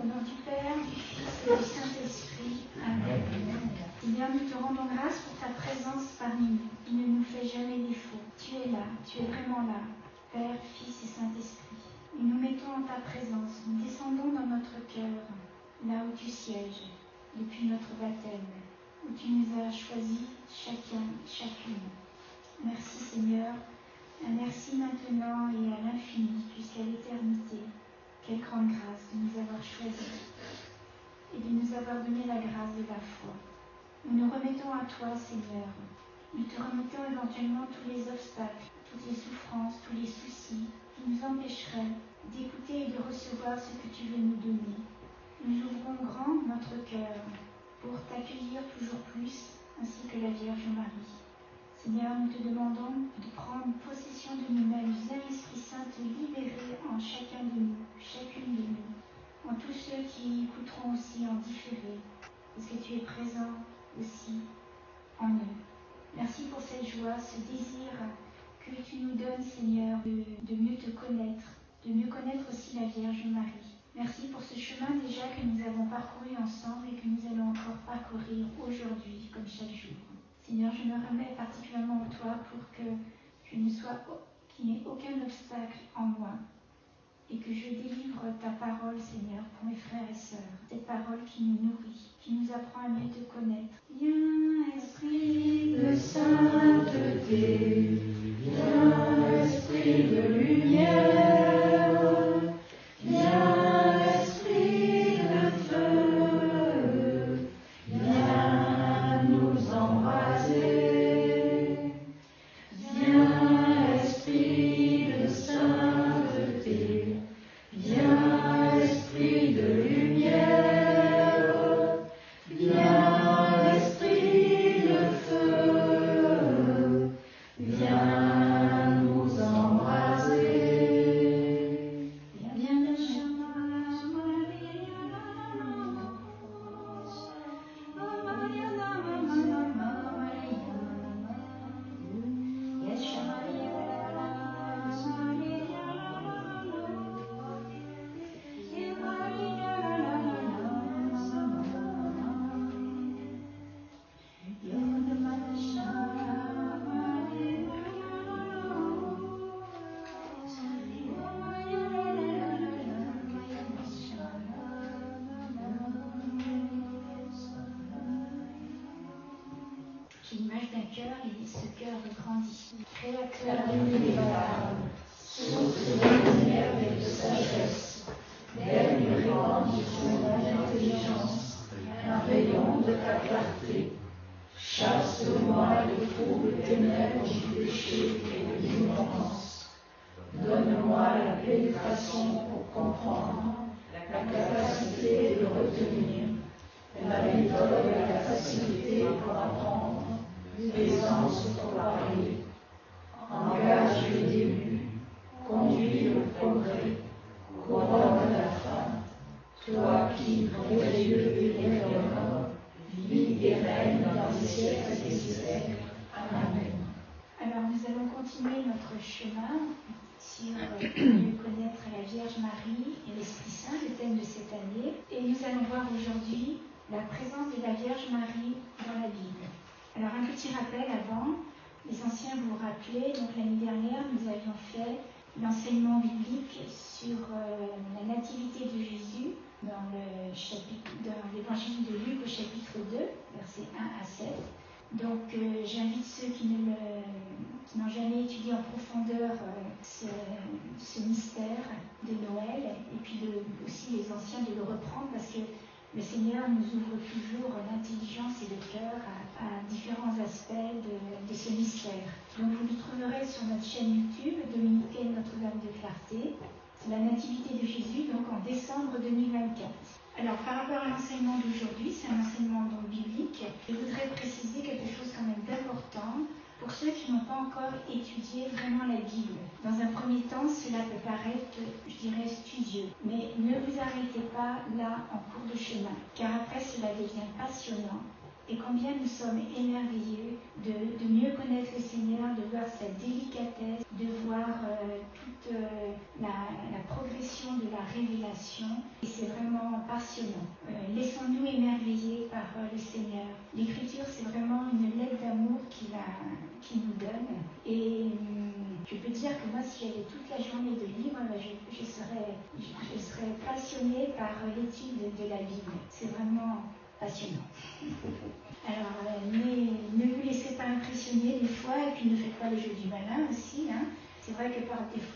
Au nom du Père, du Fils et du Saint-Esprit. Amen. Seigneur, nous te rendons grâce pour ta présence parmi nous, qui ne nous fait jamais défaut. Tu es là, tu es vraiment là, Père, Fils et Saint-Esprit. Et nous mettons en ta présence, nous descendons dans notre cœur, là où tu sièges, depuis notre baptême, où tu nous as choisis chacun, chacune. Merci Seigneur, un merci maintenant et à l'infini, jusqu'à l'éternité. Quelle grande grâce de nous avoir choisis et de nous avoir donné la grâce de la foi. Nous nous remettons à toi, Seigneur. Nous te remettons éventuellement tous les obstacles, toutes les souffrances, tous les soucis qui nous empêcheraient d'écouter et de recevoir ce que tu veux nous donner. Nous ouvrons grand notre cœur pour t'accueillir toujours plus, ainsi que la Vierge Marie. Seigneur, nous te demandons de prendre possession de nous-mêmes. Viens, Esprit Saint, te libérer en chacun de nous, chacune de nous, en tous ceux qui écouteront aussi en différé, parce que tu es présent aussi en eux. Merci pour cette joie, ce désir que tu nous donnes, Seigneur, de mieux te connaître, de mieux connaître aussi la Vierge Marie. Merci pour ce chemin déjà que nous avons parcouru ensemble et que nous allons encore parcourir aujourd'hui, comme chaque jour. Seigneur, je me remets particulièrement à toi pour qu'il n'y ait aucun obstacle en moi et que je délivre ta parole, Seigneur, pour mes frères et sœurs. Cette parole qui nous nourrit, qui nous apprend à mieux te connaître. Viens, Esprit de sainteté, viens, Esprit de lumière, viens, Esprit de feu, viens nous embraser. Viens, Esprit de sainteté, viens, Esprit de lumière, viens, Esprit de feu, viens nous embraser. Viens, j'ai l'image d'un cœur et ce cœur grandit. Créateur inébranlable, source de lumière et de sagesse, baigne répandue de ton intelligence, un rayon de ta clarté. Chasse de moi les troubles ténèbres du péché et de l'ignorance. Donne-moi la pénétration pour comprendre, la capacité de retenir, la méthode et la facilité pour apprendre, l'aisance pour parler. Engage le début, conduis le progrès, couronne la fin. Toi qui, pour les yeux et les hommes, vis et règne dans les siècles des siècles. Amen. Alors nous allons continuer notre chemin sur mieux connaître la Vierge Marie et l'Esprit Saint, le thème de cette année. Et nous allons voir aujourd'hui la présence de la Vierge Marie dans la Bible. Alors un petit rappel avant, les anciens vous vous rappelez, donc l'année dernière nous avions fait l'enseignement biblique sur la nativité de Jésus dans l'évangile de Luc au chapitre 2, versets 1 à 7. Donc j'invite ceux qui n'ont jamais étudié en profondeur ce mystère de Noël et puis aussi les anciens de le reprendre parce que le Seigneur nous ouvre toujours l'intelligence et le cœur à différents aspects de ce mystère. Donc vous le trouverez sur notre chaîne YouTube, Dominicaine Notre-Dame de Clarté, la nativité de Jésus, donc en décembre 2024. Alors par rapport à l'enseignement d'aujourd'hui, c'est un enseignement donc biblique, je voudrais préciser quelque chose quand même d'important pour ceux qui n'ont pas encore étudié vraiment la Bible. Dans un premier temps, cela peut paraître, je dirais, studieux. Mais ne vous arrêtez pas là en cours de chemin, car après cela devient passionnant et combien nous sommes émerveillés de mieux connaître le Seigneur, de voir sa délicatesse, de voir toute la progression de la révélation. Et c'est vraiment passionnant. Laissons-nous émerveiller par le Seigneur. L'Écriture, c'est vraiment une lettre d'amour qu'il nous donne. Et je peux dire que moi, si j'avais toute la journée de livres, je serais passionnée par l'étude de la Bible. C'est vraiment passionnant. Alors, ne vous laissez pas impressionner des fois, et puis ne faites pas le jeu du malin aussi. C'est vrai que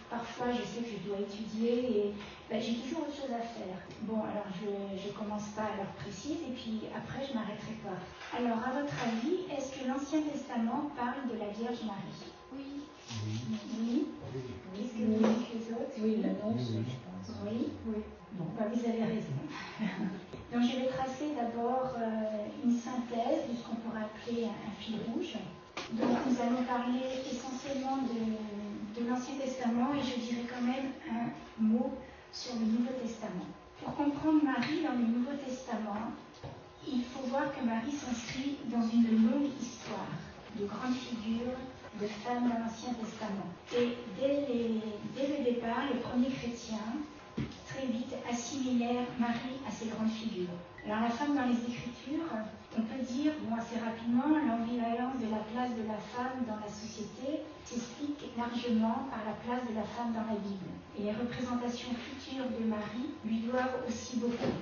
parfois, je sais que je dois étudier et j'ai toujours autre chose à faire. Bon, alors je commence pas à l'heure précise et puis après, je m'arrêterai pas. Alors, à votre avis, est-ce que l'Ancien Testament parle de la Vierge Marie? Oui. Oui. Qu'est-ce que vous dites les autres? Oui, l'annonce, je pense. Oui. Bon, vous avez raison. Donc, je vais tracer d'abord une synthèse de ce qu'on pourrait appeler un fil rouge. Donc, nous allons parler essentiellement de l'Ancien Testament et je dirais quand même un mot sur le Nouveau Testament. Pour comprendre Marie dans le Nouveau Testament, il faut voir que Marie s'inscrit dans une longue histoire de grandes figures, de femmes dans l'Ancien Testament. Et dès le départ, les premiers chrétiens, très vite, assimilèrent Marie à ces grandes figures. Alors la femme dans les Écritures, on peut dire, assez rapidement, l'ambivalence de la place de la femme dans la société s'explique largement par la place de la femme dans la Bible. Et les représentations futures de Marie lui doivent aussi beaucoup.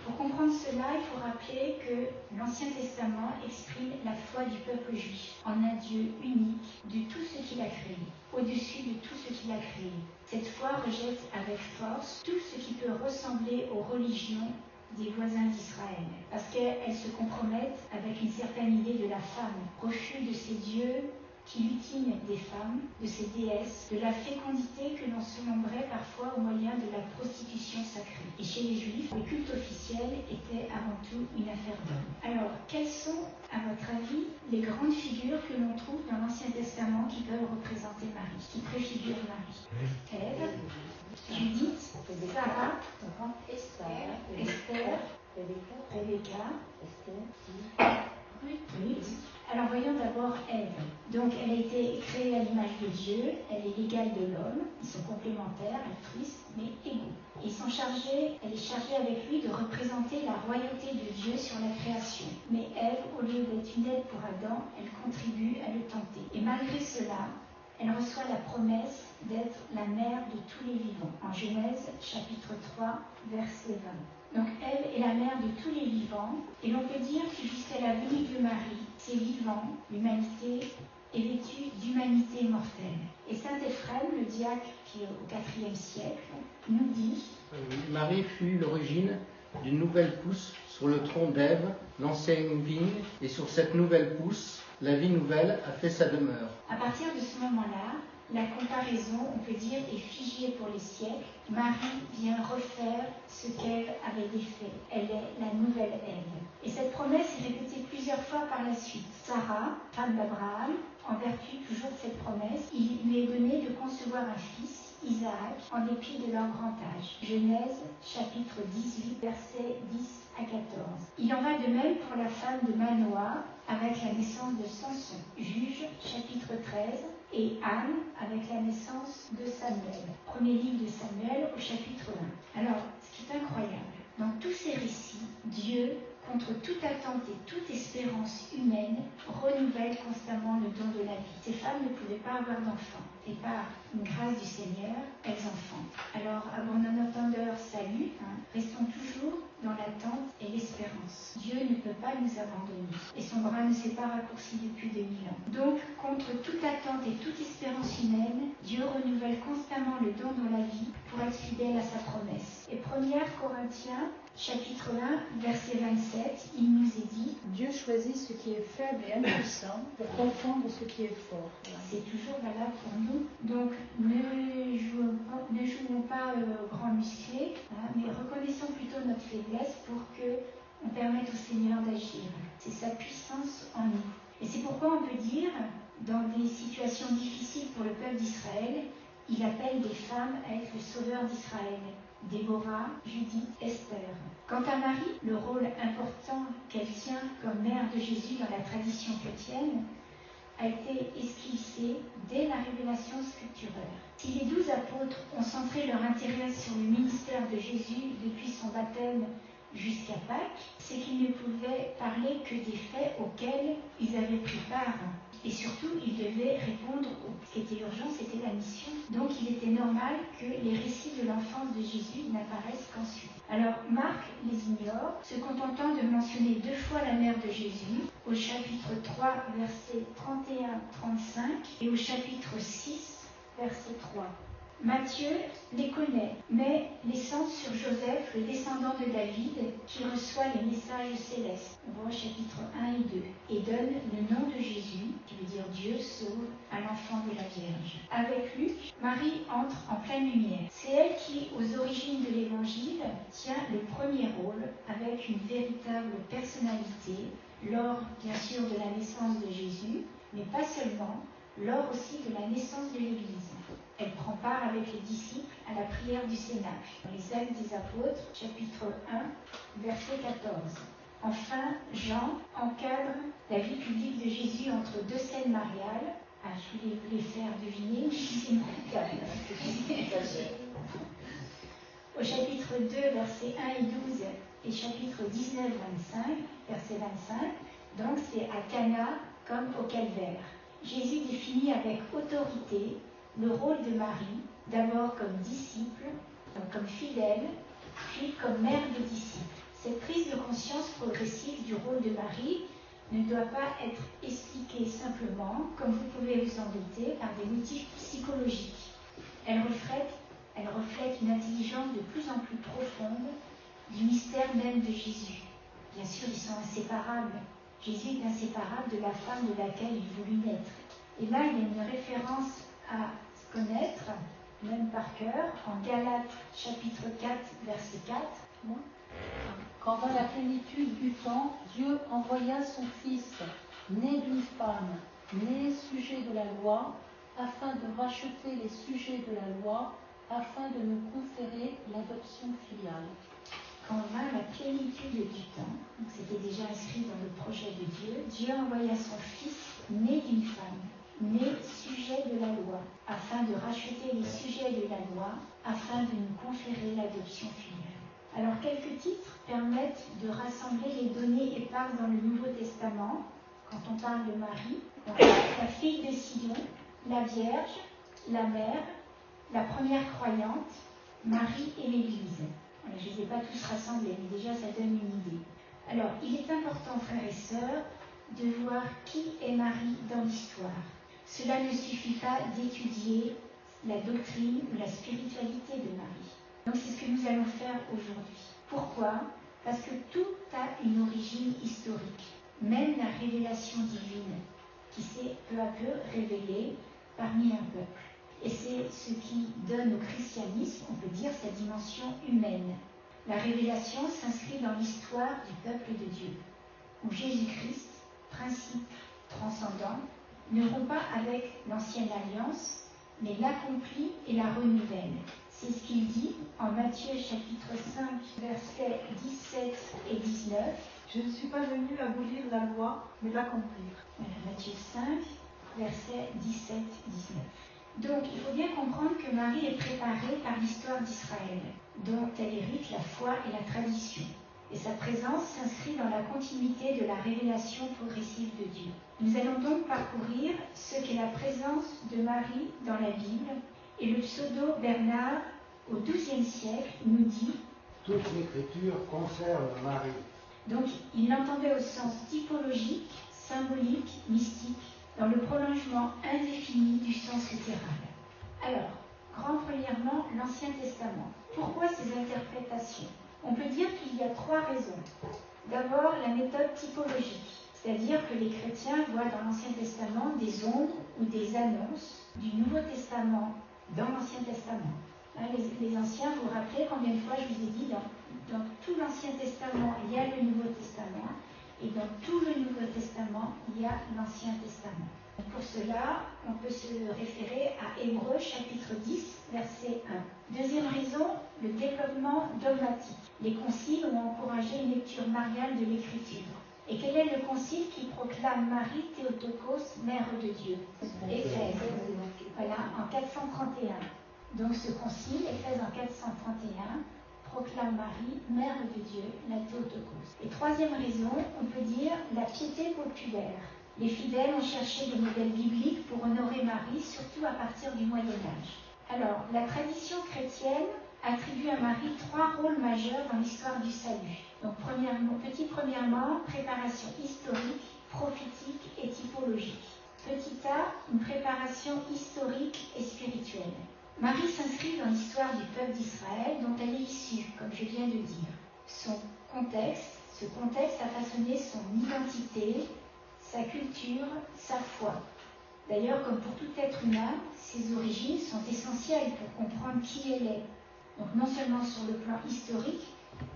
Pour comprendre cela, il faut rappeler que l'Ancien Testament exprime la foi du peuple juif en un Dieu unique de tout ce qu'il a créé, au-dessus de tout ce qu'il a créé. Cette foi rejette avec force tout ce qui peut ressembler aux religions des voisins d'Israël, parce qu'elles se compromettent avec une certaine idée de la femme, refus de ces dieux qui lutinent des femmes, de ces déesses, de la fécondité que l'on surnommerait parfois au moyen de la prostitution sacrée. Et chez les Juifs, le culte officiel était avant tout une affaire d'hommes. Alors, quelles sont, à votre avis, les grandes figures que l'on trouve dans l'Ancien Testament qui peuvent représenter Marie, qui préfigurent Marie? Ève, Judith, Sarah, Esther, Rebecca, Ruth. Alors voyons d'abord Ève. Donc elle a été créée à l'image de Dieu, elle est l'égale de l'homme, ils sont complémentaires, altruistes, mais égaux. Elle est chargée avec lui de représenter la royauté de Dieu sur la création. Mais Ève, au lieu d'être une aide pour Adam, elle contribue à le tenter. Et malgré cela, elle reçoit la promesse d'être la mère de tous les vivants. En Genèse, chapitre 3, verset 20. Donc Ève est la mère de tous les vivants, et l'on peut dire que jusqu'à la venue de Marie, ces vivants, l'humanité, est vêtue d'humanité mortelle. Et saint Éphrem, le diacre qui est au IVe siècle, nous dit Marie fut l'origine d'une nouvelle pousse sur le tronc d'Ève, l'ancienne vigne, et sur cette nouvelle pousse, la vie nouvelle a fait sa demeure. À partir de ce moment-là, la comparaison, on peut dire, est figée pour les siècles. Marie vient refaire ce qu'Ève avait défait. Elle est la nouvelle Ève. Et cette promesse est répétée plusieurs fois par la suite. Sarah, femme d'Abraham, en vertu toujours de cette promesse, il lui est donné de concevoir un fils, Isaac, en dépit de leur grand âge. Genèse, chapitre 18, versets 10 à 14. Il en va de même pour la femme de Manoah, avec la naissance de Samson. Juge, chapitre 13, et Anne, avec la naissance de Samuel. Premier livre de Samuel, au chapitre 1. Alors, ce qui est incroyable, dans tous ces récits, Dieu, contre toute attente et toute espérance humaine, renouvelle constamment le don de la vie. Ces femmes ne pouvaient pas avoir d'enfants, et par une grâce du Seigneur, elles enfantent. Alors, avant notre entendeur salut, restons toujours dans l'attente et l'espérance. Dieu ne peut pas nous abandonner, et son bras ne s'est pas raccourci depuis 2000 ans. Donc, contre toute attente et toute espérance humaine, Dieu renouvelle constamment le don dans la vie pour être fidèle à sa promesse. Et 1 Corinthiens, chapitre 1, verset 27, il nous est dit « Dieu choisit ce qui est faible et impuissant pour confondre ce qui est fort. » C'est toujours valable pour nous. Donc, ne jouons pas au grand musclé, mais reconnaissons plutôt notre faiblesse pour qu'on permette au Seigneur d'agir. C'est sa puissance en nous. Et c'est pourquoi on peut dire, dans des situations difficiles pour le peuple d'Israël, il appelle des femmes à être le sauveur d'Israël. Déborah, Judith, Esther. Quant à Marie, le rôle important qu'elle tient comme mère de Jésus dans la tradition chrétienne a été esquissé dès la révélation scripturaire. Si les 12 apôtres ont centré leur intérêt sur le ministère de Jésus depuis son baptême jusqu'à Pâques, c'est qu'ils ne pouvaient parler que des faits auxquels ils avaient pris part. Et surtout, ils devaient répondre ce qui était urgent, c'était la mission. Donc il était normal que les récits de l'enfance de Jésus n'apparaissent qu'ensuite. Alors Marc les ignore, se contentant de mentionner 2 fois la mère de Jésus, au chapitre 3, versets 31-35, et au chapitre 6, verset 3. Matthieu les connaît, mais les centre sur Joseph, le descendant de David, qui reçoit les messages célestes. On voit chapitre 1 et 2. Et donne le nom de Jésus, qui veut dire Dieu sauve, à l'enfant de la Vierge. Avec Luc, Marie entre en pleine lumière. C'est elle qui, aux origines de l'Évangile, tient le premier rôle, avec une véritable personnalité, lors, bien sûr, de la naissance de Jésus, mais pas seulement, lors aussi de la naissance de l'Église. Elle prend part avec les disciples à la prière du Cénacle, dans les Actes des Apôtres, chapitre 1, verset 14. Enfin, Jean encadre la vie publique de Jésus entre 2 scènes mariales. Je voulais vous les faire deviner, c'est mon cas. Au chapitre 2, versets 1 et 12, et chapitre 19, 25, verset 25, donc c'est à Cana comme au Calvaire. Jésus définit avec autorité le rôle de Marie, d'abord comme disciple, donc comme fidèle, puis comme mère des disciples. Cette prise de conscience progressive du rôle de Marie ne doit pas être expliquée simplement, comme vous pouvez vous en douter, par des motifs psychologiques. Elle reflète une intelligence de plus en plus profonde du mystère même de Jésus. Bien sûr, ils sont inséparables. Jésus est inséparable de la femme de laquelle il voulut naître. Et là, il y a une référence à connaître, même par cœur, en Galates chapitre 4, verset 4. Quand dans la plénitude du temps, Dieu envoya son Fils, né d'une femme, né sujet de la loi, afin de racheter les sujets de la loi, afin de nous conférer l'adoption filiale. Quand vint la plénitude du temps, donc c'était déjà inscrit dans le projet de Dieu, Dieu envoya son Fils, né d'une femme, né sujet de la loi, afin de racheter les sujets de la loi, afin de nous conférer l'adoption filiale. Alors, quelques titres permettent de rassembler les données éparses dans le Nouveau Testament, quand on parle de Marie. Donc, la fille de Sion, la Vierge, la mère, la première croyante, Marie et l'Église. Voilà, je ne les ai pas tous rassemblés, mais déjà ça donne une idée. Alors, il est important, frères et sœurs, de voir qui est Marie dans l'histoire. Cela ne suffit pas d'étudier la doctrine ou la spiritualité de Marie. Donc c'est ce que nous allons faire aujourd'hui. Pourquoi ? Parce que tout a une origine historique. Même la révélation divine qui s'est peu à peu révélée parmi un peuple. Et c'est ce qui donne au christianisme, on peut dire, sa dimension humaine. La révélation s'inscrit dans l'histoire du peuple de Dieu, où Jésus-Christ, principe transcendant, ne rompt pas avec l'ancienne alliance, mais l'accomplit et la renouvelle. C'est ce qu'il dit en Matthieu chapitre 5, versets 17 et 19. Je ne suis pas venu abolir la loi, mais l'accomplir. Voilà, Matthieu 5, versets 17 et 19. Donc, il faut bien comprendre que Marie est préparée par l'histoire d'Israël, dont elle hérite la foi et la tradition. Et sa présence s'inscrit dans la continuité de la révélation progressive de Dieu. Nous allons donc parcourir ce qu'est la présence de Marie dans la Bible, et le pseudo Bernard, au XIIe siècle, nous dit « Toute l'écriture concerne Marie ». Donc, il l'entendait au sens typologique, symbolique, mystique, dans le prolongement indéfini du sens littéral. Alors, premièrement, l'Ancien Testament. Pourquoi ces interprétations ? On peut dire qu'il y a 3 raisons. D'abord, la méthode typologique, c'est-à-dire que les chrétiens voient dans l'Ancien Testament des ombres ou des annonces du Nouveau Testament dans l'Ancien Testament. Les anciens, vous vous rappelez combien de fois je vous ai dit, dans tout l'Ancien Testament, il y a le Nouveau Testament, et dans tout le Nouveau Testament, il y a l'Ancien Testament. Pour cela, on peut se référer à Hébreux chapitre 10, verset 1. Deuxième raison, le développement dogmatique. Les conciles ont encouragé une lecture mariale de l'Écriture. Et quel est le concile qui proclame Marie Théotokos, mère de Dieu? Éphèse, voilà, en 431. Donc ce concile, Éphèse en 431, proclame Marie, mère de Dieu, la Théotokos. Et troisième raison, on peut dire la piété populaire. Les fidèles ont cherché des modèles bibliques pour honorer Marie, surtout à partir du Moyen Âge. Alors, la tradition chrétienne attribue à Marie 3 rôles majeurs dans l'histoire du salut. Donc, premièrement, préparation historique, prophétique et typologique. Petit a, une préparation historique et spirituelle. Marie s'inscrit dans l'histoire du peuple d'Israël dont elle est issue, comme je viens de dire. Ce contexte a façonné son identité, sa culture, sa foi. D'ailleurs, comme pour tout être humain, ses origines sont essentielles pour comprendre qui elle est. Donc non seulement sur le plan historique,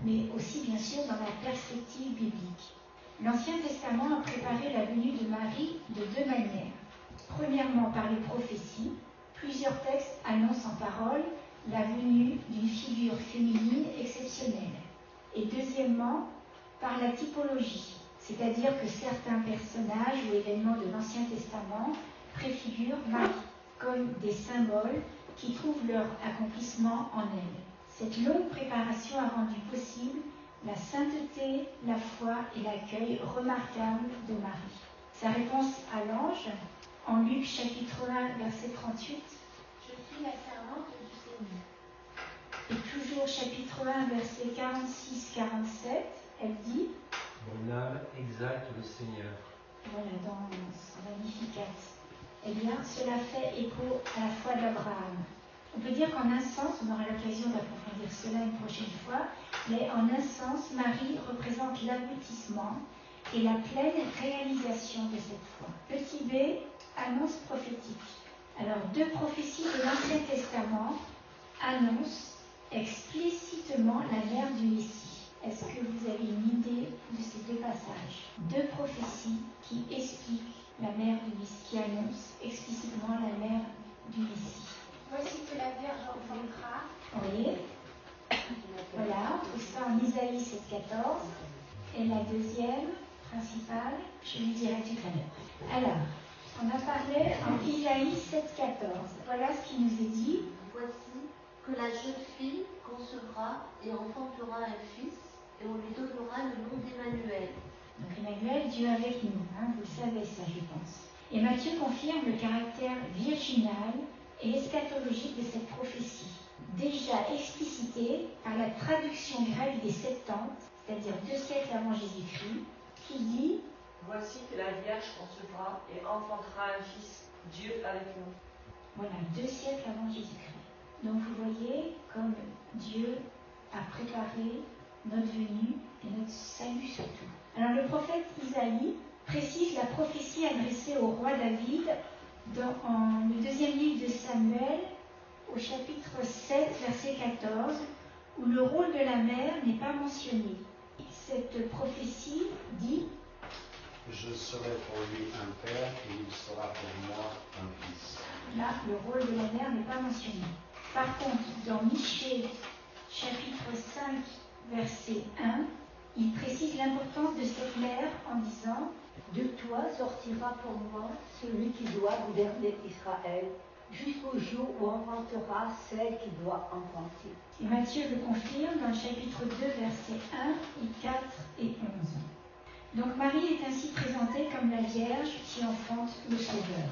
mais aussi bien sûr dans la perspective biblique. L'Ancien Testament a préparé la venue de Marie de 2 manières. Premièrement, par les prophéties. Plusieurs textes annoncent en parole la venue d'une figure féminine exceptionnelle. Et deuxièmement, par la typologie, c'est-à-dire que certains personnages ou événements de l'Ancien Testament préfigurent Marie comme des symboles qui trouvent leur accomplissement en elle. Cette longue préparation a rendu possible la sainteté, la foi et l'accueil remarquable de Marie. Sa réponse à l'ange, en Luc chapitre 1, verset 38, « Je suis la servante du Seigneur ». Et toujours chapitre 1, verset 46-47, elle dit « Mon âme exalte le Seigneur ». Voilà, dans son Magnificat. Eh bien, cela fait écho à la foi d'Abraham. On peut dire qu'en un sens, on aura l'occasion d'approfondir cela une prochaine fois, mais en un sens, Marie représente l'aboutissement et la pleine réalisation de cette foi. Petit b, annonce prophétique. Alors, 2 prophéties de l'Ancien Testament annoncent explicitement la mère du Messie. Est-ce que vous avez une idée de ces 2 passages? 2 prophéties qui expliquent la mère du Messie, qui annoncent explicitement la mère du Messie. Voici que la Vierge enfantera. Oui. Voilà, on trouve ça en Isaïe 7,14. Et la deuxième, principale, je lui dirai tout à l'heure. Alors, on a parlé en Isaïe 7,14. Voilà ce qui nous est dit. Voici que la jeune fille concevra et enfantera un fils, et on lui donnera le nom d'Emmanuel. Donc Emmanuel, Dieu avec nous, vous le savez ça, je pense. Et Matthieu confirme le caractère virginal et eschatologique de cette prophétie, déjà explicitée par la traduction grecque des Septante, c'est-à-dire 2 siècles avant Jésus-Christ, qui dit « Voici que la Vierge concevra et enfantera un fils, Dieu avec nous. » Voilà, 2 siècles avant Jésus-Christ. Donc vous voyez comme Dieu a préparé notre venue et notre salut surtout. Alors le prophète Isaïe précise la prophétie adressée au roi David dans le 2e livre de Samuel, au chapitre 7, verset 14, où le rôle de la mère n'est pas mentionné. Cette prophétie dit « Je serai pour lui un père et il sera pour moi un fils. » Là, le rôle de la mère n'est pas mentionné. Par contre, dans Michée, chapitre 5, verset 1, il précise l'importance de cette mère en disant « De toi sortira pour moi celui qui doit gouverner Israël, jusqu'au jour où enfantera celle qui doit enfanter. » Et Matthieu le confirme dans le chapitre 2, versets 1 et 4 et 11. Donc Marie est ainsi présentée comme la Vierge qui enfante le Sauveur.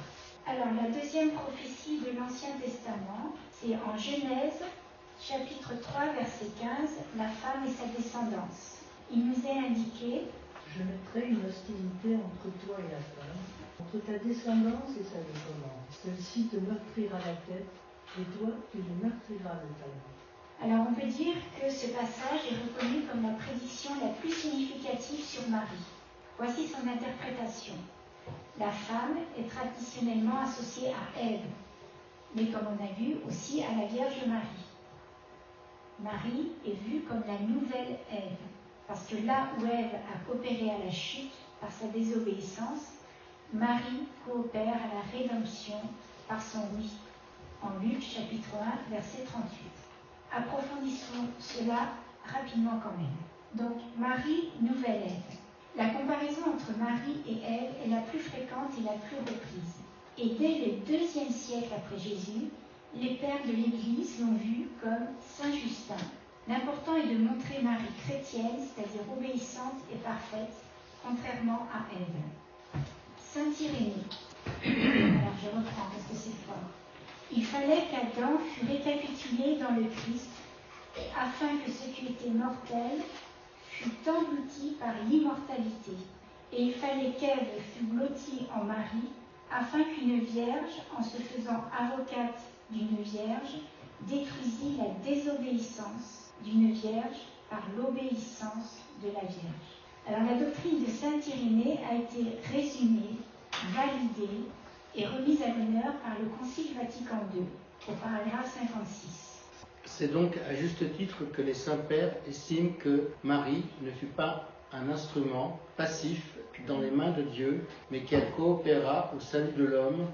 Alors la deuxième prophétie de l'Ancien Testament, c'est en Genèse, chapitre 3, verset 15, la femme et sa descendance. Il nous est indiqué « Je mettrai une hostilité entre toi et la femme, entre ta descendance et sa descendance. Celle-ci te meurtrira la tête, et toi, tu lui meurtriras le talon. » Alors on peut dire que ce passage est reconnu comme la prédiction la plus significative sur Marie. Voici son interprétation. La femme est traditionnellement associée à Ève, mais comme on a vu aussi à la Vierge Marie. Marie est vue comme la nouvelle Ève, parce que là où Ève a coopéré à la chute par sa désobéissance, Marie coopère à la rédemption par son oui, en Luc chapitre 1, verset 38. approfondissons cela rapidement quand même. Donc, Marie, nouvelle Ève. La comparaison entre Marie et Ève est la plus fréquente et la plus reprise. Et dès le IIe siècle après Jésus, les pères de l'Église l'ont vue comme Saint Justin. L'important est de montrer Marie chrétienne, c'est-à-dire obéissante et parfaite, contrairement à Ève. Saint Irénée. Alors je reprends parce que c'est fort. Il fallait qu'Adam fût récapitulé dans le Christ, afin que ce qui était mortel fût englouti par l'immortalité. Et il fallait qu'Ève fût blottie en Marie, afin qu'une vierge, en se faisant avocate d'une vierge, détruisit la désobéissance d'une vierge par l'obéissance de la vierge. Alors la doctrine de saint Irénée a été résumée, validée et remise à l'honneur par le Concile Vatican II, au paragraphe 56. C'est donc à juste titre que les saints-pères estiment que Marie ne fut pas un instrument passif dans les mains de Dieu, mais qu'elle coopéra au salut de l'homme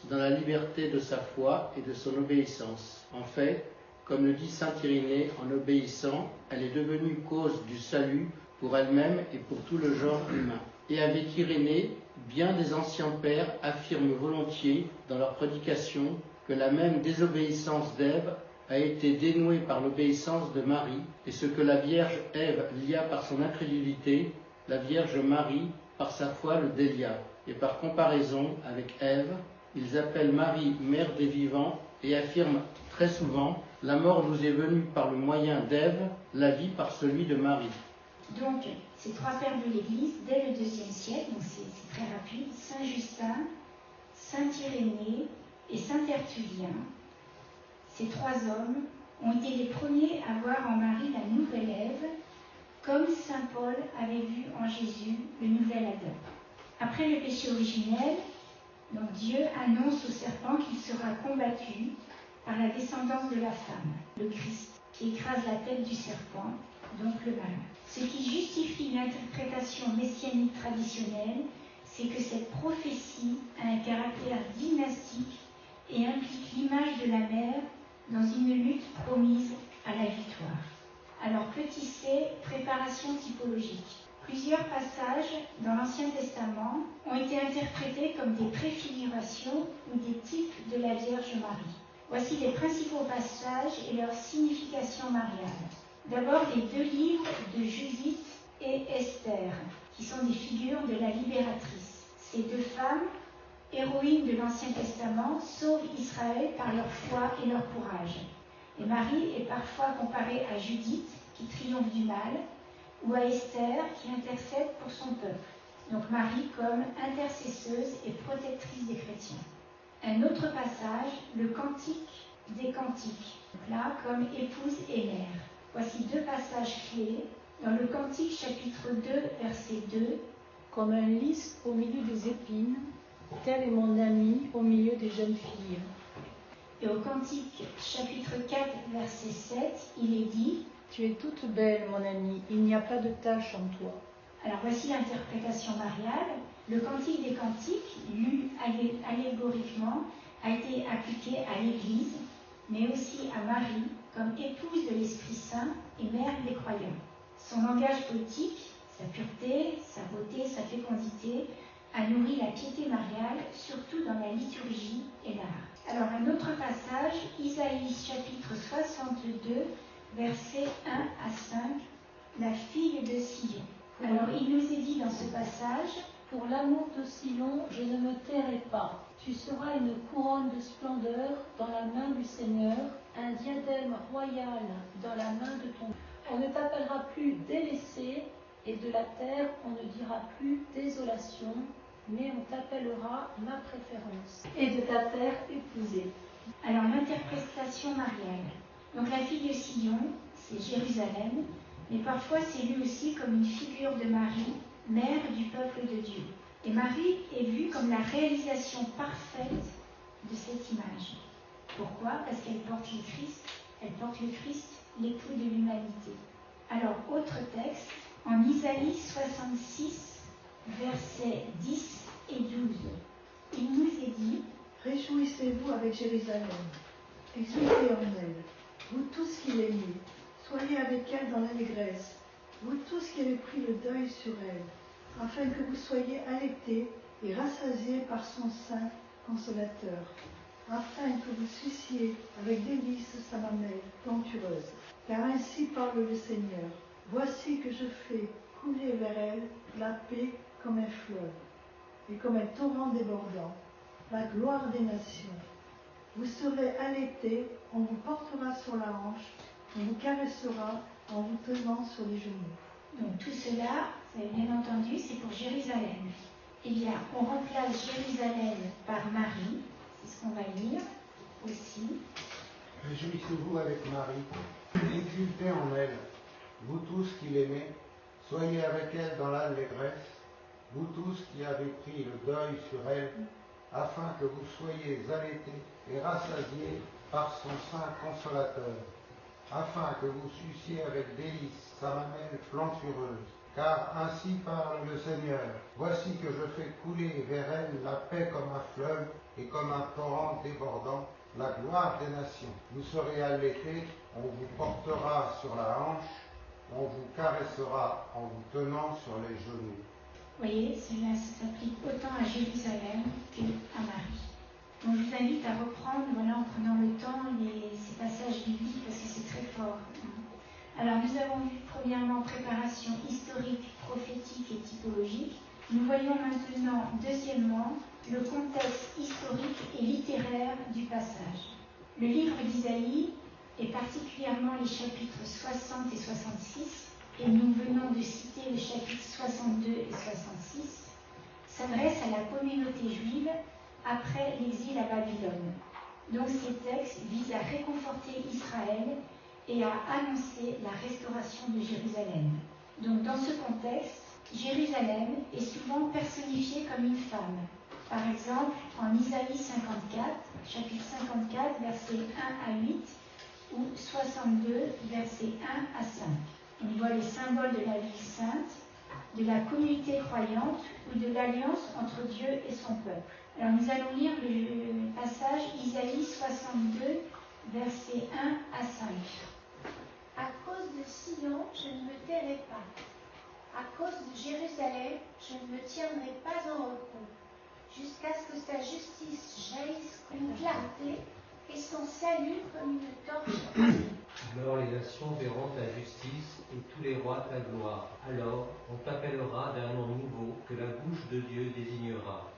dans la liberté de sa foi et de son obéissance. En fait, comme le dit saint Irénée, en obéissant, elle est devenue cause du salut pour elle-même et pour tout le genre humain. Et avec Irénée, bien des anciens pères affirment volontiers dans leur prédication que la même désobéissance d'Ève a été dénouée par l'obéissance de Marie, et ce que la Vierge Ève lia par son incrédulité, la Vierge Marie, par sa foi, le délia. Et par comparaison avec Ève, ils appellent Marie mère des vivants et affirment très souvent « La mort nous est venue par le moyen d'Ève, la vie par celui de Marie ». Donc, ces trois pères de l'Église, dès le IIe siècle, donc c'est très rapide, Saint Justin, Saint Irénée et Saint Tertullien, ces trois hommes ont été les premiers à voir en Marie la nouvelle Ève, comme saint Paul avait vu en Jésus le nouvel Adam. Après le péché originel, donc Dieu annonce au serpent qu'il sera combattu par la descendance de la femme, le Christ, qui écrase la tête du serpent, donc le malin. Ce qui justifie l'interprétation messianique traditionnelle, c'est que cette prophétie a un caractère dynastique et implique l'image de la mère dans une lutte promise à la victoire. Alors, petit c, préparation typologique. Plusieurs passages dans l'Ancien Testament ont été interprétés comme des préfigurations ou des types de la Vierge Marie. Voici les principaux passages et leur signification mariale. D'abord, les deux livres de Judith et Esther, qui sont des figures de la libératrice. Ces deux femmes, héroïnes de l'Ancien Testament, sauvent Israël par leur foi et leur courage. Et Marie est parfois comparée à Judith, qui triomphe du mal, ou à Esther, qui intercède pour son peuple. Donc Marie comme intercesseuse et protectrice des chrétiens. Un autre passage, le Cantique des Cantiques, donc là comme épouse et mère. Voici deux passages clés. Dans le Cantique chapitre 2, verset 2, « Comme un lys au milieu des épines, tel est mon ami au milieu des jeunes filles. » Et au Cantique chapitre 4, verset 7, il est dit « Tu es toute belle, mon amie, il n'y a pas de tache en toi. » Alors voici l'interprétation mariale. Le Cantique des Cantiques, lu allégoriquement, a été appliqué à l'Église, mais aussi à Marie, comme épouse de l'Esprit Saint et mère des croyants. Son langage poétique, sa pureté, sa beauté, sa fécondité, a nourri la piété mariale, surtout dans la liturgie et l'art. Alors un autre passage, Isaïe chapitre 62, versets 1 à 5, la fille de Sion. Alors il nous est dit dans ce passage, « Pour l'amour de Sion, je ne me tairai pas. Tu seras une couronne de splendeur dans la main du Seigneur, un diadème royal dans la main de ton... On ne t'appellera plus délaissé, et de la terre on ne dira plus désolation, mais on t'appellera ma préférence, et de ta terre épousée. » Alors l'interprétation mariale. Donc la fille de Sion, c'est Jérusalem, mais parfois c'est lu aussi comme une figure de Marie, mère du peuple de Dieu. Et Marie est vue comme la réalisation parfaite de cette image. Pourquoi ? Parce qu'elle porte le Christ, l'époux de l'humanité. Alors, autre texte, en Isaïe 66, versets 10 et 12. Il nous est dit « Réjouissez-vous avec Jérusalem, exultez en elle, vous tous qui l'aimez, soyez avec elle dans l'allégresse, vous tous qui avez pris le deuil sur elle, afin que vous soyez allaités et rassasiés par son sein consolateur, afin que vous suciez avec délices sa mamelle plantureuse. Car ainsi parle le Seigneur, voici que je fais couler vers elle la paix comme un fleuve, et comme un torrent débordant, la gloire des nations. Vous serez allaités, on vous portera sur la hanche, on vous caressera en vous tenant sur les genoux. Donc tout cela, vous avez bien entendu, c'est pour Jérusalem. Eh bien, on remplace Jérusalem par Marie, c'est ce qu'on va lire aussi. Réjouissez-vous avec Marie, exultez en elle, vous tous qui l'aimez, soyez avec elle dans l'allégresse, vous tous qui avez pris le deuil sur elle, afin que vous soyez allaités et rassasiés par son sein consolateur, afin que vous suciez avec délices sa mamelle plantureuse. Car ainsi parle le Seigneur, voici que je fais couler vers elle la paix comme un fleuve et comme un torrent débordant, la gloire des nations. Vous serez allaités, on vous portera sur la hanche, on vous caressera en vous tenant sur les genoux. Vous voyez, cela s'applique autant à Jérusalem qu'à Marie. Donc je vous invite à reprendre, voilà, en prenant le temps, ces passages bibliques parce que c'est très fort. Alors nous avons vu premièrement préparation historique, prophétique et typologique. Nous voyons maintenant deuxièmement le contexte historique et littéraire du passage. Le livre d'Isaïe, et particulièrement les chapitres 60 et 66, et nous venons de citer le chapitre 62 et 66, s'adresse à la communauté juive après l'exil à Babylone. Donc ces textes visent à réconforter Israël et à annoncer la restauration de Jérusalem. Donc dans ce contexte, Jérusalem est souvent personnifiée comme une femme. Par exemple, en Isaïe 54, chapitre 54, versets 1 à 8, ou 62, versets 1 à 5. On y voit les symboles de la vie sainte, de la communauté croyante ou de l'alliance entre Dieu et son peuple. Alors nous allons lire le passage Isaïe 62, versets 1 à 5. À cause de Sion, je ne me tairai pas. À cause de Jérusalem, je ne me tiendrai pas en repos, jusqu'à ce que sa justice jaillisse comme une clarté et son salut comme une torche. Alors les nations verront ta justice et tous les rois ta gloire. Alors on t'appellera d'un nom nouveau que la bouche de Dieu désignera.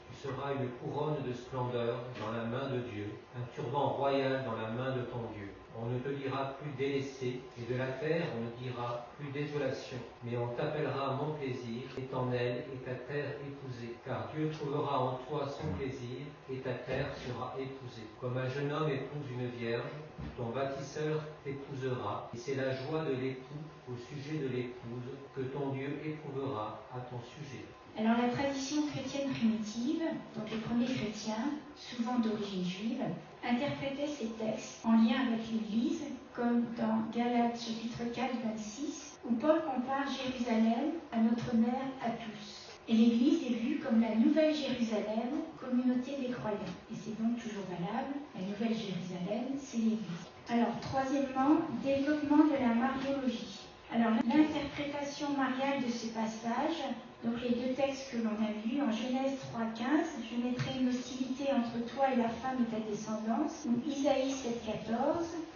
Tu seras une couronne de splendeur dans la main de Dieu, un turban royal dans la main de ton Dieu. On ne te dira plus délaissé, et de la terre on ne dira plus désolation, mais on t'appellera mon plaisir, et ton aile et ta terre épousée. Car Dieu trouvera en toi son plaisir, et ta terre sera épousée. Comme un jeune homme épouse une vierge, ton bâtisseur t'épousera, et c'est la joie de l'époux au sujet de l'épouse que ton Dieu éprouvera à ton sujet. Alors la tradition chrétienne primitive, donc les premiers chrétiens, souvent d'origine juive, interprétaient ces textes en lien avec l'Église, comme dans Galates chapitre 4, 26, où Paul compare Jérusalem à notre mère à tous. Et l'Église est vue comme la nouvelle Jérusalem, communauté des croyants. Et c'est donc toujours valable, la nouvelle Jérusalem, c'est l'Église. Alors troisièmement, développement de la mariologie. Alors l'interprétation mariale de ce passage, donc les deux textes que l'on a vus, en Genèse 3,15, je mettrai une hostilité entre toi et la femme de ta descendance, ou Isaïe 7,14,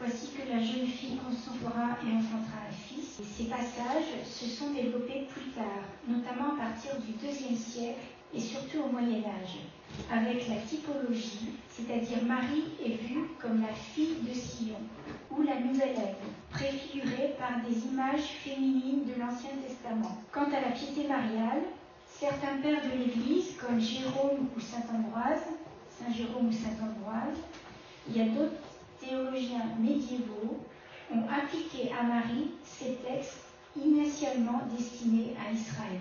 voici que la jeune fille concevra et enfantera un fils. Et ces passages se sont développés plus tard, notamment à partir du IIe siècle et surtout au Moyen-Âge, avec la typologie, c'est-à-dire Marie est vue comme la fille de Sion, ou la nouvelle Ève, préfigurée par des images féminines de l'Ancien Testament. Quant à la piété mariale, certains pères de l'Église, comme Jérôme ou Saint-Ambroise, Saint Jérôme ou Saint-Ambroise, il y a d'autres théologiens médiévaux, ont appliqué à Marie ces textes initialement destinés à Israël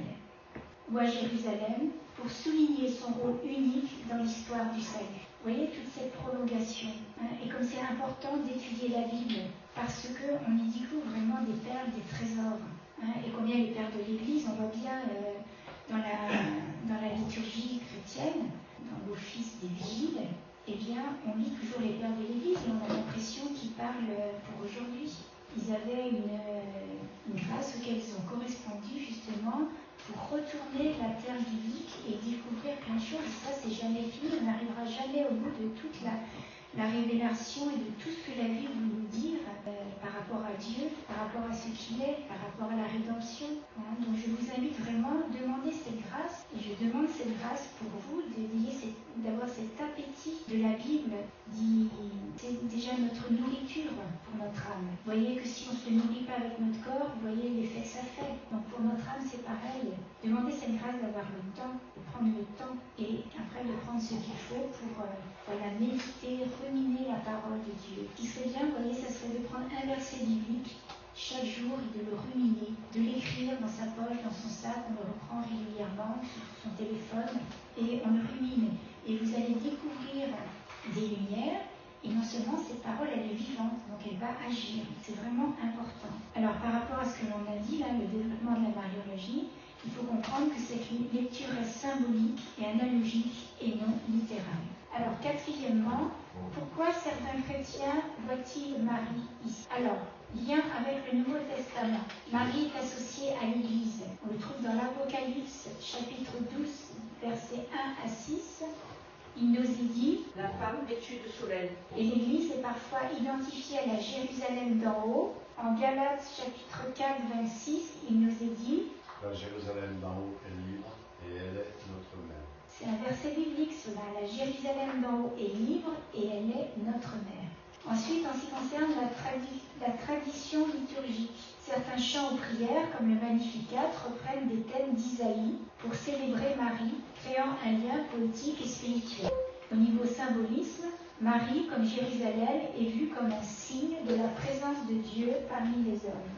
ou à Jérusalem pour souligner son rôle unique dans l'histoire du salut. Vous voyez toute cette prolongation, et comme c'est important d'étudier la Bible, parce qu'on y découvre vraiment des perles, des trésors, et combien les pères de l'Église, on voit bien dans la liturgie chrétienne, dans l'office des vigiles, eh bien, on lit toujours les pères de l'Église et on a l'impression qu'ils parlent pour aujourd'hui. Ils avaient une grâce auquel ils ont correspondu justement pour retourner la terre biblique et découvrir plein de choses. Ça, c'est jamais fini. On n'arrivera jamais au bout de toute la révélation et de tout ce que la vie veut nous dire par rapport à Dieu, par rapport à ce qu'il est, par rapport à la rédemption. Hein. Donc je vous invite vraiment à demander cette grâce, et je demande cette grâce pour vous, d'avoir cet appétit de la Bible. C'est déjà notre nourriture pour notre âme. Vous voyez que si on ne se nourrit pas avec notre corps, vous voyez l'effet que ça fait. Donc pour notre âme, c'est pareil. Demandez cette grâce d'avoir le temps, de prendre le temps, et après de prendre ce qu'il faut pour méditer, ruminer la parole de Dieu. Ce qui serait bien, vous voyez, ça serait de prendre un verset biblique chaque jour et de le ruminer, de l'écrire dans sa poche, dans son sac, on le reprend régulièrement sur son téléphone et on le rumine. Et vous allez découvrir des lumières, et non seulement cette parole, elle est vivante, donc elle va agir. C'est vraiment important. Alors par rapport à ce que l'on a dit, là, le développement de la mariologie, il faut comprendre que cette lecture est symbolique et analogique et non littérale. Alors, quatrièmement, pourquoi certains chrétiens voient-ils Marie ici? Alors, lien avec le Nouveau Testament. Marie est associée à l'Église. On le trouve dans l'Apocalypse, chapitre 12, versets 1 à 6. Il nous est dit, la femme vêtue de soleil. Et l'Église est parfois identifiée à la Jérusalem d'en haut. En Galates, chapitre 4, 26, il nous est dit, la Jérusalem d'en haut est libre et elle est notre mère. C'est un verset biblique, cela. La Jérusalem d'en haut est libre et elle est notre mère. Ensuite, en ce qui concerne la tradition liturgique, certains chants aux prières, comme le Magnificat, reprennent des thèmes d'Isaïe pour célébrer Marie, créant un lien poétique et spirituel. Au niveau symbolisme, Marie, comme Jérusalem, est vue comme un signe de la présence de Dieu parmi les hommes.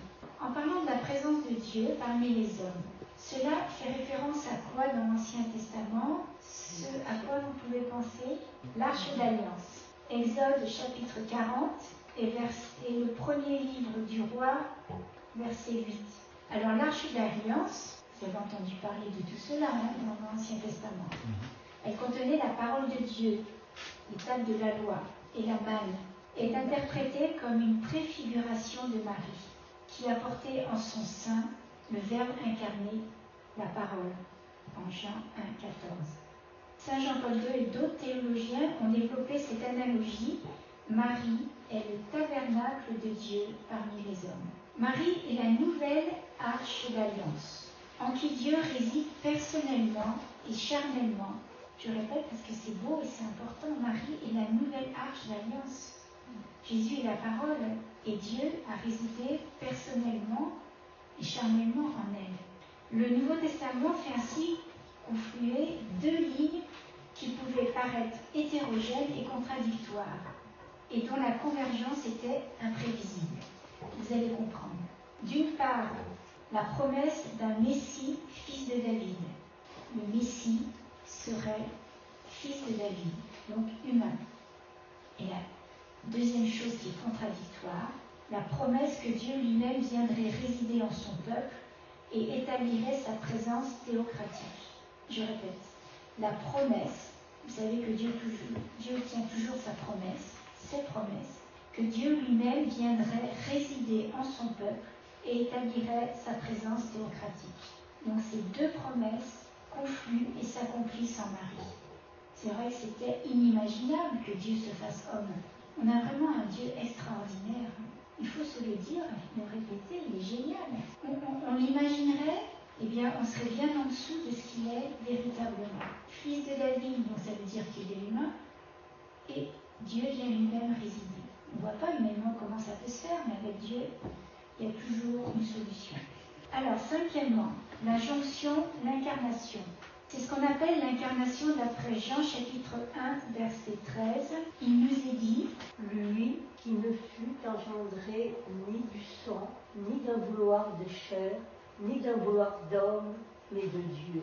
En parlant de la présence de Dieu parmi les hommes, cela fait référence à quoi dans l'Ancien Testament? Ce à quoi vous pouvez penser? L'Arche d'Alliance. Exode chapitre 40 et le premier livre du roi, verset 8. Alors l'Arche d'Alliance, vous avez entendu parler de tout cela dans l'Ancien Testament. Elle contenait la parole de Dieu, les tables de la loi et la manne, est interprétée comme une préfiguration de Marie, qui a porté en son sein le Verbe incarné, la parole, en Jean 1, 14. Saint Jean-Paul II et d'autres théologiens ont développé cette analogie. Marie est le tabernacle de Dieu parmi les hommes. Marie est la nouvelle arche d'alliance, en qui Dieu réside personnellement et charnellement. Je répète parce que c'est beau et c'est important. Marie est la nouvelle arche d'alliance. Jésus est la parole et Dieu a résidé personnellement et charnellement en elle. Le Nouveau Testament fait ainsi confluer deux lignes qui pouvaient paraître hétérogènes et contradictoires et dont la convergence était imprévisible. Vous allez comprendre. D'une part, la promesse d'un Messie, fils de David. Le Messie serait fils de David, donc humain. Et la deuxième chose qui est contradictoire, la promesse que Dieu lui-même viendrait résider en son peuple et établirait sa présence théocratique. Je répète, la promesse, vous savez que Dieu tient toujours sa promesse, ses promesses, que Dieu lui-même viendrait résider en son peuple et établirait sa présence théocratique. Donc ces deux promesses confluent et s'accomplissent en Marie. C'est vrai que c'était inimaginable que Dieu se fasse homme. On a vraiment un Dieu extraordinaire. Il faut se le dire, le répéter, il est génial. On l'imaginerait, eh bien, on serait bien en dessous de ce qu'il est véritablement. Fils de David, donc ça veut dire qu'il est humain, et Dieu vient lui-même résider. On ne voit pas humainement comment ça peut se faire, mais avec Dieu, il y a toujours une solution. Alors, cinquièmement, la jonction, l'incarnation. C'est ce qu'on appelle l'incarnation d'après Jean chapitre 1, verset 13. Il nous est dit, lui qui ne fut engendré ni du sang, ni d'un vouloir de chair, ni d'un vouloir d'homme, mais de Dieu.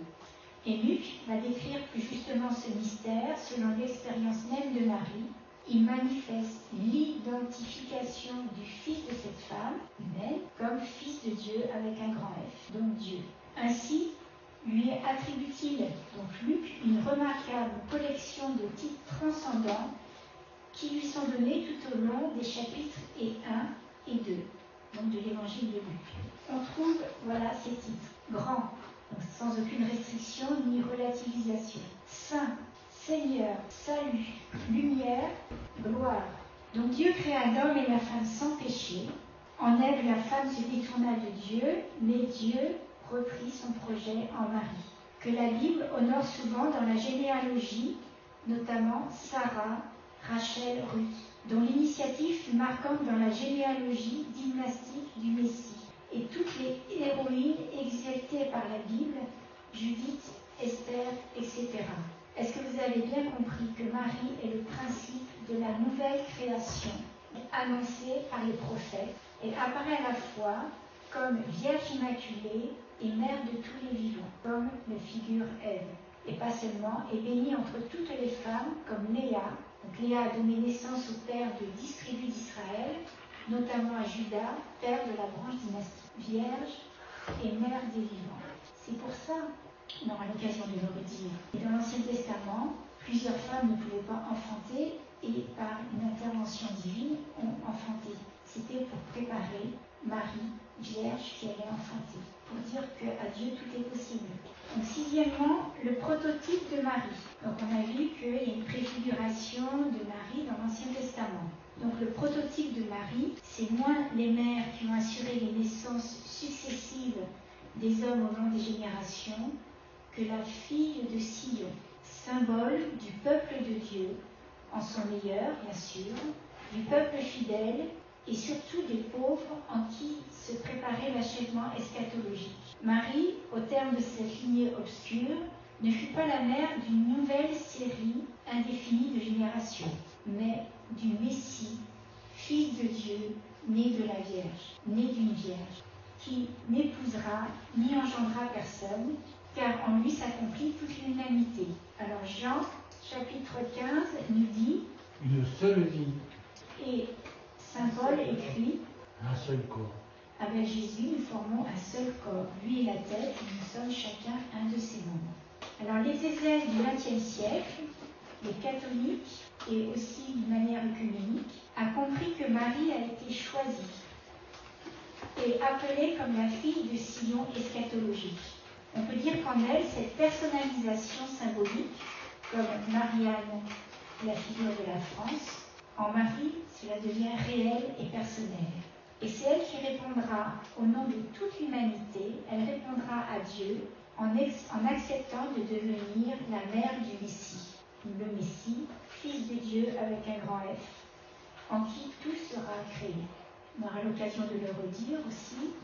Et Luc va décrire plus justement ce mystère selon l'expérience même de Marie. Il manifeste l'identification du fils de cette femme humaine comme fils de Dieu avec un grand F, donc Dieu. Ainsi, lui attribue-t-il, donc Luc, une remarquable collection de titres transcendants qui lui sont donnés tout au long des chapitres 1 et 2, donc de l'évangile de Luc. On trouve, voilà, ces titres. Grand, donc sans aucune restriction ni relativisation. Saint, Seigneur, salut, lumière, gloire. Donc Dieu créa l'homme et la femme sans péché. En Ève, la femme se détourna de Dieu, mais Dieu reprit son projet en Marie, que la Bible honore souvent dans la généalogie, notamment Sarah, Rachel, Ruth, dont l'initiative fut marquante dans la généalogie dynastique du Messie, et toutes les héroïnes exaltées par la Bible, Judith, Esther, etc. Est-ce que vous avez bien compris que Marie est le principe de la nouvelle création annoncée par les prophètes et apparaît à la fois comme Vierge Immaculée et Mère de tous les vivants, comme le figure Ève, et pas seulement, et bénie entre toutes les femmes comme Léa. Donc Léa a donné naissance au père de 10 tribus d'Israël, notamment à Judas, père de la branche dynastique, Vierge et Mère des vivants. C'est pour ça, on aura l'occasion de le redire, et dans l'Ancien Testament, plusieurs femmes ne pouvaient pas enfanter et par une intervention divine ont enfanté. C'était pour préparer Marie, Vierge, qui allait enfanter, pour dire qu'à Dieu tout est possible. Donc sixièmement, le prototype de Marie. Donc on a vu qu'il y a une préfiguration de Marie dans l'Ancien Testament. Donc le prototype de Marie, c'est moins les mères qui ont assuré les naissances successives des hommes au long des générations que la fille de Sion, symbole du peuple de Dieu, en son meilleur bien sûr, du peuple fidèle et surtout des pauvres en qui se préparait l'achèvement eschatologique. Marie, au terme de cette lignée obscure, ne fut pas la mère d'une nouvelle série indéfinie de générations, mais du Messie, fils de Dieu, né de la Vierge, né d'une Vierge, qui n'épousera ni engendra personne, car en lui s'accomplit toute l'humanité. Alors Jean, chapitre 15, nous dit « Une seule vie. » Et saint Paul écrit « Un seul corps. » Avec Jésus, nous formons un seul corps. Lui est la tête et nous sommes chacun un de ses membres. Alors l'exégèse du XXe siècle, les catholiques et aussi d'une manière œcuménique, a compris que Marie a été choisie et appelée comme la fille de Sion eschatologique. On peut dire qu'en elle, cette personnalisation symbolique, comme Marianne, la figure de la France, en Marie, cela devient réel et personnel. Et c'est elle qui répondra au nom de toute l'humanité, elle répondra à Dieu en acceptant de devenir la mère du Messie, le Messie, fils de Dieu avec un grand F, en qui tout sera créé. On aura l'occasion de le redire aussi,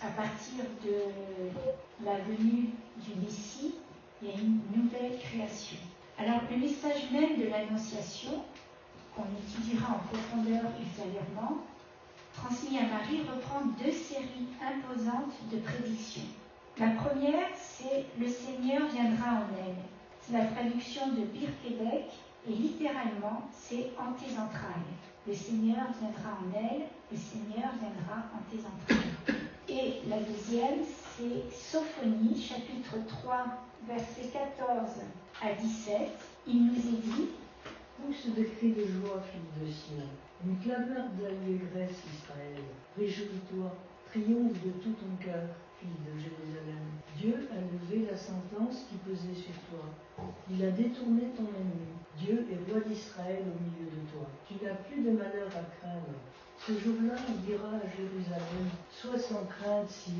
à partir de la venue du Messie, il y a une nouvelle création. Alors le message même de l'Annonciation, qu'on étudiera en profondeur ultérieurement, transmis à Marie, reprend deux séries imposantes de prédictions. La première, c'est « Le Seigneur viendra en elle ». C'est la traduction de Birkedec et littéralement, c'est « en tes entrailles ». Le Seigneur viendra en elle, le Seigneur viendra en tes entrailles. Et la deuxième, c'est Sophonie, chapitre 3, versets 14 à 17. Il nous est dit « Pousse de cris de joie, fille de Sion, une clameur d'allégresse, Israël. Réjouis-toi, triomphe de tout ton cœur, fille de Jérusalem. Dieu a levé la sentence qui pesait sur toi. Il a détourné ton ennemi. Dieu est roi d'Israël au milieu de toi. Tu n'as plus de malheur à craindre. Ce jour-là, il dira à Jérusalem, sois sans crainte, Sion,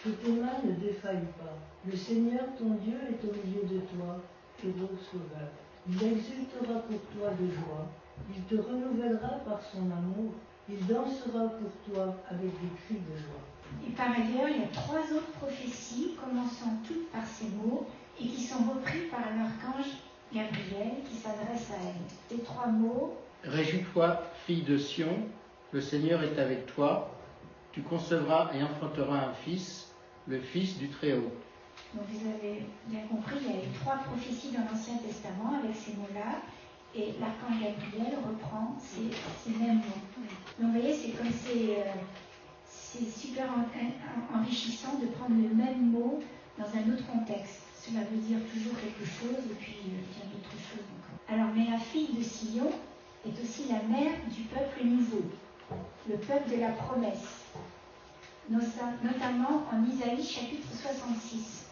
que tes mains ne défaillent pas. Le Seigneur, ton Dieu, est au milieu de toi, héros sauveur. Il exultera pour toi de joie. Il te renouvellera par son amour. Il dansera pour toi avec des cris de joie. » Et par ailleurs, il y a trois autres prophéties, commençant toutes par ces mots, et qui sont repris par l'archange Gabriel, qui s'adresse à elle. Ces trois mots. Réjouis-toi, fille de Sion, le Seigneur est avec toi. Tu concevras et enfanteras un fils, le Fils du Très-Haut. Donc vous avez bien compris, il y a eu trois prophéties dans l'Ancien Testament avec ces mots-là, et l'archange Gabriel reprend ces mêmes mots. Donc vous voyez, c'est comme c'est super enrichissant de prendre le même mot dans un autre contexte. Cela veut dire toujours quelque chose et puis bien d'autres choses encore. Alors, mais la fille de Sion, est aussi la mère du peuple nouveau, le peuple de la promesse, notamment en Isaïe chapitre 66.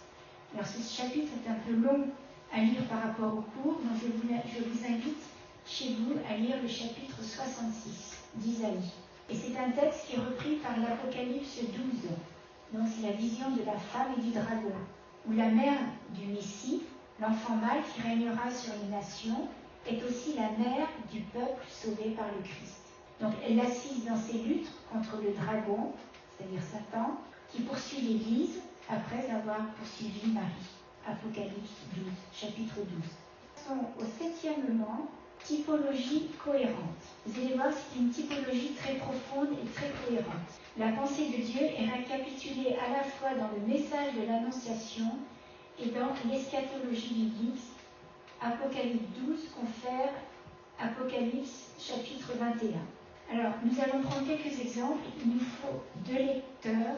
Alors ce chapitre est un peu long à lire par rapport au cours, donc je vous invite chez vous à lire le chapitre 66 d'Isaïe. Et c'est un texte qui est repris par l'Apocalypse 12. Donc c'est la vision de la femme et du dragon, où la mère du Messie, l'enfant mâle qui régnera sur les nations, est aussi la mère du peuple sauvé par le Christ. Donc elle l'assiste dans ses luttes contre le dragon, c'est-à-dire Satan, qui poursuit l'Église après avoir poursuivi Marie. Apocalypse 12, chapitre 12. Passons au 7e moment, typologie cohérente. Vous allez voir, c'est une typologie très profonde et très cohérente. La pensée de Dieu est récapitulée à la fois dans le message de l'Annonciation et dans l'eschatologie biblique. Apocalypse 12 confère Apocalypse chapitre 21. Alors, nous allons prendre quelques exemples. Il nous faut 2 lecteurs.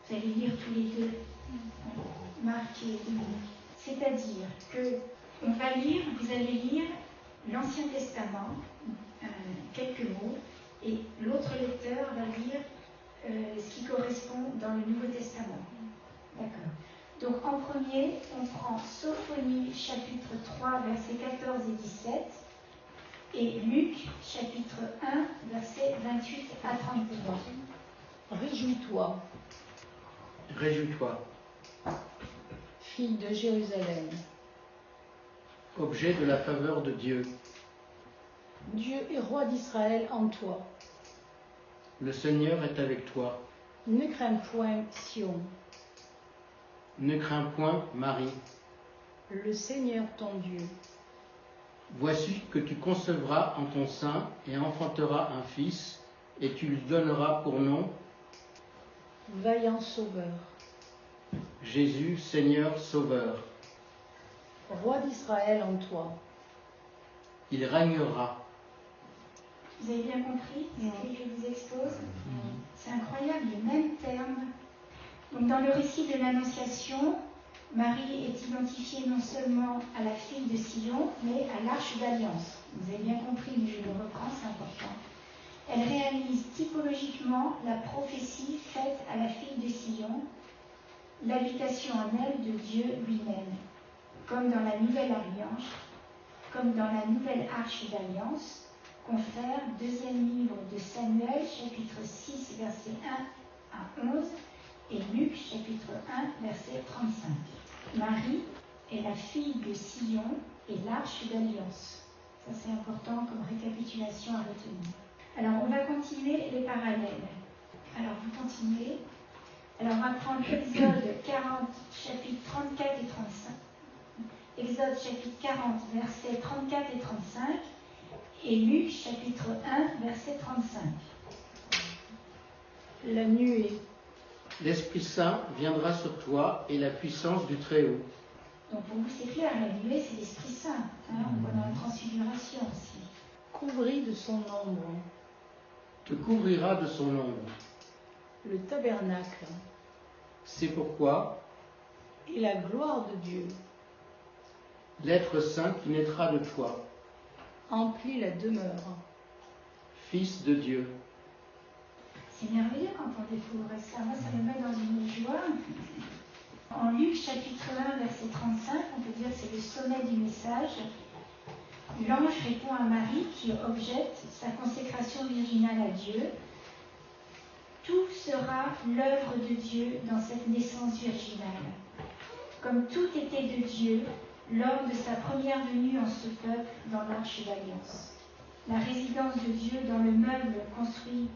Vous allez lire tous les deux, Marc et Dominique. C'est-à-dire que on va lire, vous allez lire l'Ancien Testament, quelques mots, et l'autre lecteur va lire ce qui correspond dans le Nouveau Testament. D'accord. Donc en premier, on prend Sophonie chapitre 3, versets 14 et 17, et Luc chapitre 1, versets 28 à 33. Réjouis-toi, Réjouis-toi. fille de Jérusalem. Objet de la faveur de Dieu. Dieu est roi d'Israël en toi. Le Seigneur est avec toi. Ne crains point, Sion. Ne crains point, Marie. Le Seigneur ton Dieu. Voici que tu concevras en ton sein et enfanteras un fils, et tu lui donneras pour nom Vaillant Sauveur. Jésus, Seigneur, Sauveur. Roi d'Israël en toi. Il régnera. Vous avez bien compris ce que je vous expose? C'est incroyable, les mêmes termes. Donc dans le récit de l'Annonciation, Marie est identifiée non seulement à la fille de Sion, mais à l'Arche d'Alliance. Vous avez bien compris, mais je le reprends, c'est important. Elle réalise typologiquement la prophétie faite à la fille de Sion, l'habitation en elle de Dieu lui-même, comme dans la Nouvelle Alliance, comme dans la Nouvelle Arche d'Alliance, confère 2e livre de Samuel, chapitre 6, verset 1 à 11, et Luc, chapitre 1, verset 35. Marie est la fille de Sion et l'Arche d'Alliance. Ça, c'est important comme récapitulation à retenir. Alors, on va continuer les parallèles. Alors, vous continuez. Alors, on va prendre Exode 40, chapitre 34 et 35. Exode, chapitre 40, versets 34 et 35. Et Luc, chapitre 1, verset 35. La nuée. L'Esprit Saint viendra sur toi et la puissance du Très-Haut. Donc pour vous, c'est clair, la nuée, c'est l'Esprit Saint. On voit dans la transfiguration aussi. Couvri de son ombre. Te couvrira de son ombre. Le tabernacle. C'est pourquoi Et la gloire de Dieu. l'être saint qui naîtra de toi. Emplit la demeure. Fils de Dieu. C'est merveilleux quand on découvre ça. Moi, ça me met dans une joie. En Luc, chapitre 1, verset 35, on peut dire que c'est le sommet du message. L'ange répond à Marie qui objecte sa consécration virginale à Dieu. Tout sera l'œuvre de Dieu dans cette naissance virginale. Comme tout était de Dieu lors de sa première venue en ce peuple dans l'Arche d'Alliance. La résidence de Dieu dans le meuble construit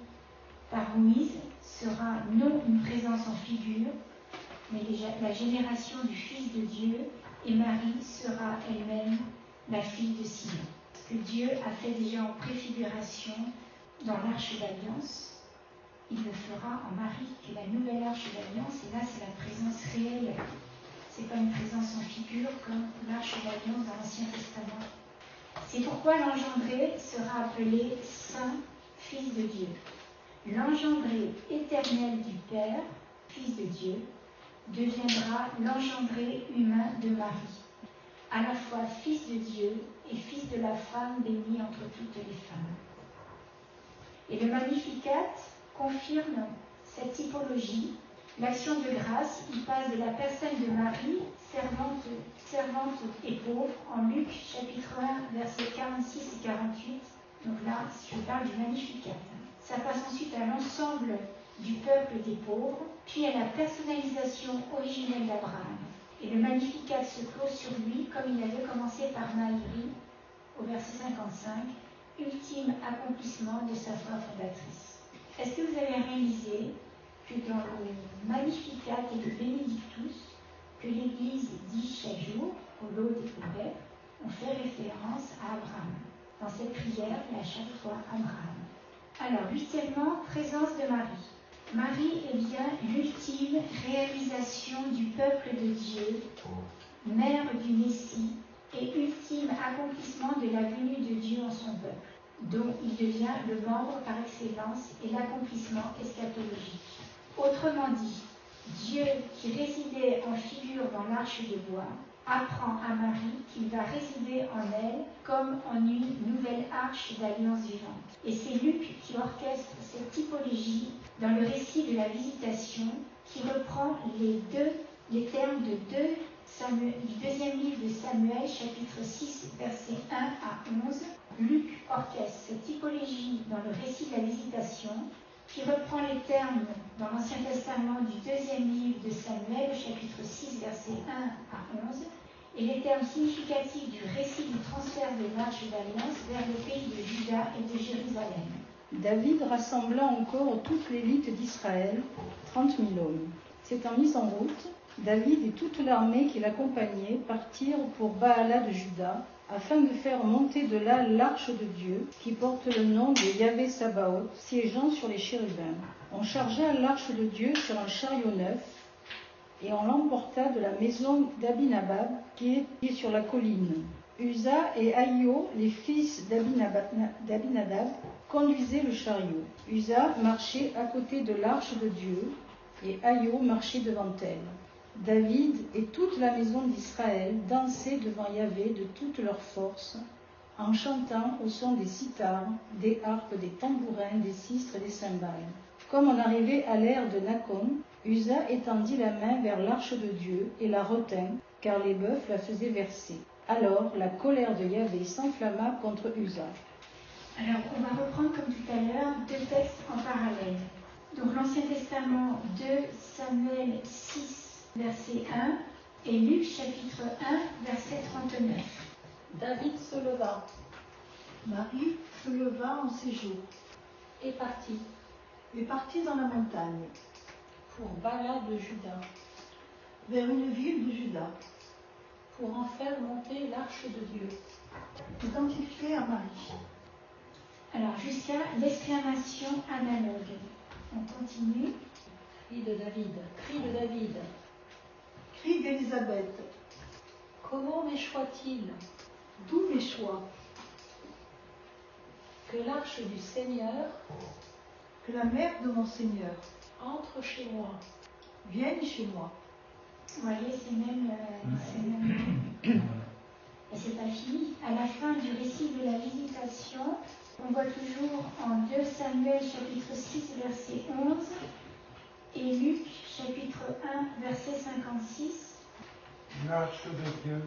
par Moïse sera non une présence en figure, mais la génération du Fils de Dieu, et Marie sera elle-même la fille de Sion. Ce que Dieu a fait déjà en préfiguration dans l'Arche d'Alliance, il le fera en Marie, qui est la nouvelle Arche d'Alliance, et là c'est la présence réelle. C'est pas une présence en figure comme l'Arche d'Alliance dans l'Ancien Testament. C'est pourquoi l'engendré sera appelé Saint, Fils de Dieu. L'engendré éternel du Père, Fils de Dieu, deviendra l'engendré humain de Marie, à la fois Fils de Dieu et fils de la femme bénie entre toutes les femmes. Et le Magnificat confirme cette typologie. L'action de grâce, il passe de la personne de Marie, servante et pauvre, en Luc chapitre 1, versets 46 et 48. Donc là, je parle du Magnificat. Ça passe ensuite à l'ensemble du peuple des pauvres, puis à la personnalisation originelle d'Abraham. Et le Magnificat se clôt sur lui, comme il avait commencé par Marie, au verset 55, ultime accomplissement de sa foi fondatrice. Est-ce que vous avez réalisé que dans le Magnificat et le Benedictus, que l'Église dit chaque jour, au lot des prières, on fait référence à Abraham. Dans cette prière, il y a à chaque fois Abraham. Alors, huitièmement, présence de Marie. Marie est bien l'ultime réalisation du peuple de Dieu, mère du Messie, et ultime accomplissement de la venue de Dieu en son peuple, dont il devient le membre par excellence et l'accomplissement eschatologique. Autrement dit, Dieu qui résidait en figure dans l'arche de bois apprend à Marie qu'il va résider en elle comme en une nouvelle arche d'alliance vivante. Et c'est Luc qui orchestre cette typologie dans le récit de la visitation qui reprend les termes du deuxième livre de Samuel, chapitre 6, versets 1 à 11. Luc orchestre cette typologie dans le récit de la visitation qui reprend les termes dans l'Ancien Testament du deuxième livre de Samuel, chapitre 6, versets 1 à 11, et les termes significatifs du récit du transfert de l'Arche d'Alliance vers le pays de Juda et de Jérusalem. David rassembla encore toute l'élite d'Israël, 30 000 hommes. S'étant mis en route, David et toute l'armée qui l'accompagnait partirent pour Baala de Juda, afin de faire monter de là l'arche de Dieu, qui porte le nom de Yahvé Sabaoth, siégeant sur les chérubins. On chargea l'arche de Dieu sur un chariot neuf, et on l'emporta de la maison d'Abinadab, qui est sur la colline. Uza et Ahio, les fils d'Abinadab, conduisaient le chariot. Uza marchait à côté de l'arche de Dieu, et Ahio marchait devant elle. David et toute la maison d'Israël dansaient devant Yahvé de toute leur force, en chantant au son des cithars, des harpes, des tambourins, des sistres et des cymbales. Comme on arrivait à l'ère de Nakon, Uza étendit la main vers l'arche de Dieu et la retint, car les bœufs la faisaient verser. Alors la colère de Yahvé s'enflamma contre Uza. Alors, on va reprendre comme tout à l'heure deux textes en parallèle. Donc l'Ancien Testament de Samuel 6, verset 1, et Luc chapitre 1, verset 39. David se leva. Marie se leva en séjour Et partit dans la montagne, pour Baala de Juda, vers une ville de Juda, pour en faire monter l'arche de Dieu, identifiée à Marie. Alors, jusqu'à l'exclamation analogue. On continue. Cri de David, cri de David. Cri d'Élisabeth. Comment m'échoit-il? D'où mes choix? Que l'arche du Seigneur, Que la mère de mon Seigneur entre chez moi. Vienne chez moi. Vous voyez, c'est même. Et c'est pas fini. À la fin du récit de la visitation, on voit toujours en 2 Samuel chapitre 6, verset 11, et Luc chapitre 1, verset 56. L'arche de Dieu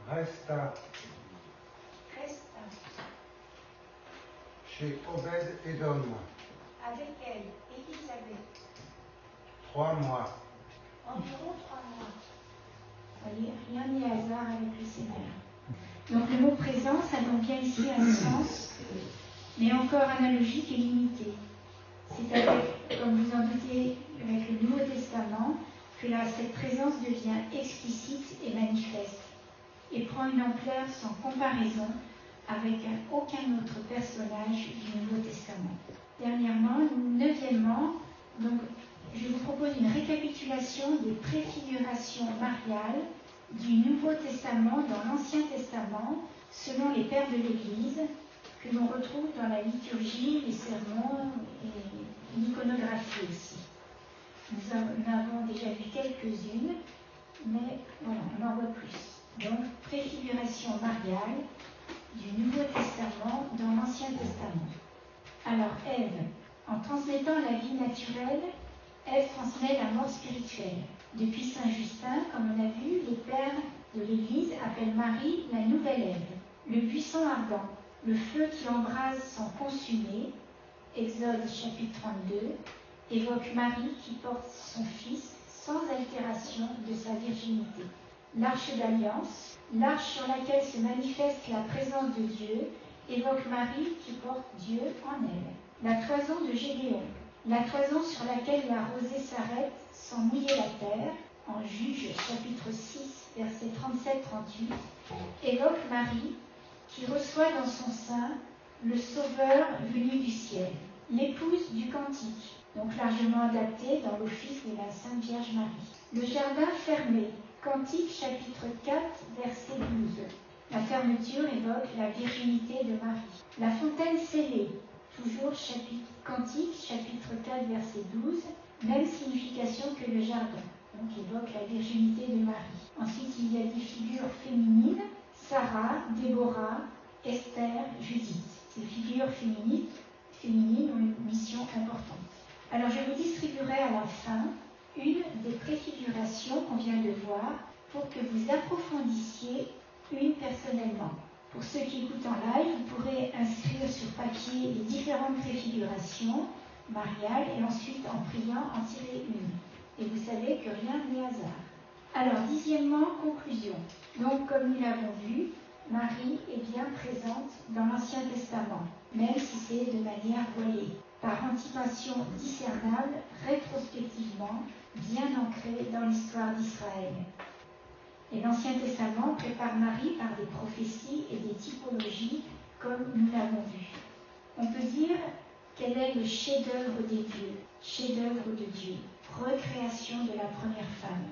resta chez Obed-Édom Avec elle, Élisabeth, 3 mois. environ 3 mois. Vous voyez, rien n'est hasard avec le Seigneur. Donc le mot présence a donc bien ici un sens, mais encore analogique et limité. C'est avec, comme vous en doutez, avec le Nouveau Testament, que cette présence devient explicite et manifeste, et prend une ampleur sans comparaison avec aucun autre personnage du Nouveau Testament. Neuvièmement, donc, je vous propose une récapitulation des préfigurations mariales du Nouveau Testament dans l'Ancien Testament, selon les pères de l'Église, que l'on retrouve dans la liturgie, les sermons et l'iconographie aussi. Nous en avons déjà vu quelques-unes. mais voilà, on en voit plus. Donc, préfiguration mariale du Nouveau Testament dans l'Ancien Testament. Alors, Ève, en transmettant la vie naturelle, Ève transmet la mort spirituelle. Depuis Saint Justin, comme on a vu, les pères de l'Église appellent Marie la nouvelle Ève, le buisson ardent, le feu qui embrase sans consumer. Exode chapitre 32 évoque Marie qui porte son fils sans altération de sa virginité. L'arche d'alliance, l'arche sur laquelle se manifeste la présence de Dieu, évoque Marie qui porte Dieu en elle. La toison de Gédéon, la toison sur laquelle la rosée s'arrête sans mouiller la terre, en Juges chapitre 6, versets 37-38, évoque Marie qui reçoit dans son sein le Sauveur venu du ciel, l'épouse du Cantique, donc largement adaptée dans l'office de la Sainte Vierge Marie. Le jardin fermé, Cantique chapitre 4, verset 12. La fermeture évoque la virginité de Marie. La fontaine scellée, toujours Cantique chapitre 4, verset 12, même signification que le jardin, donc évoque la virginité de Marie. Ensuite, il y a des figures féminines, Sarah, Déborah, Esther, Judith. Ces figures féminines ont une mission importante. Alors je vous distribuerai à la fin une des préfigurations qu'on vient de voir pour que vous approfondissiez une personnellement. Pour ceux qui écoutent en live, vous pourrez inscrire sur papier les différentes préfigurations mariales et ensuite en priant en tirer une. Et vous savez que rien n'est hasard. Alors, 10e, conclusion. Donc, comme nous l'avons vu, Marie est bien présente dans l'Ancien Testament, même si c'est de manière voilée, par anticipation discernable, rétrospectivement, bien ancrée dans l'histoire d'Israël. Et l'Ancien Testament prépare Marie par des prophéties et des typologies, comme nous l'avons vu. On peut dire qu'elle est le chef-d'œuvre des dieux, chef-d'œuvre de Dieu, recréation de la première femme,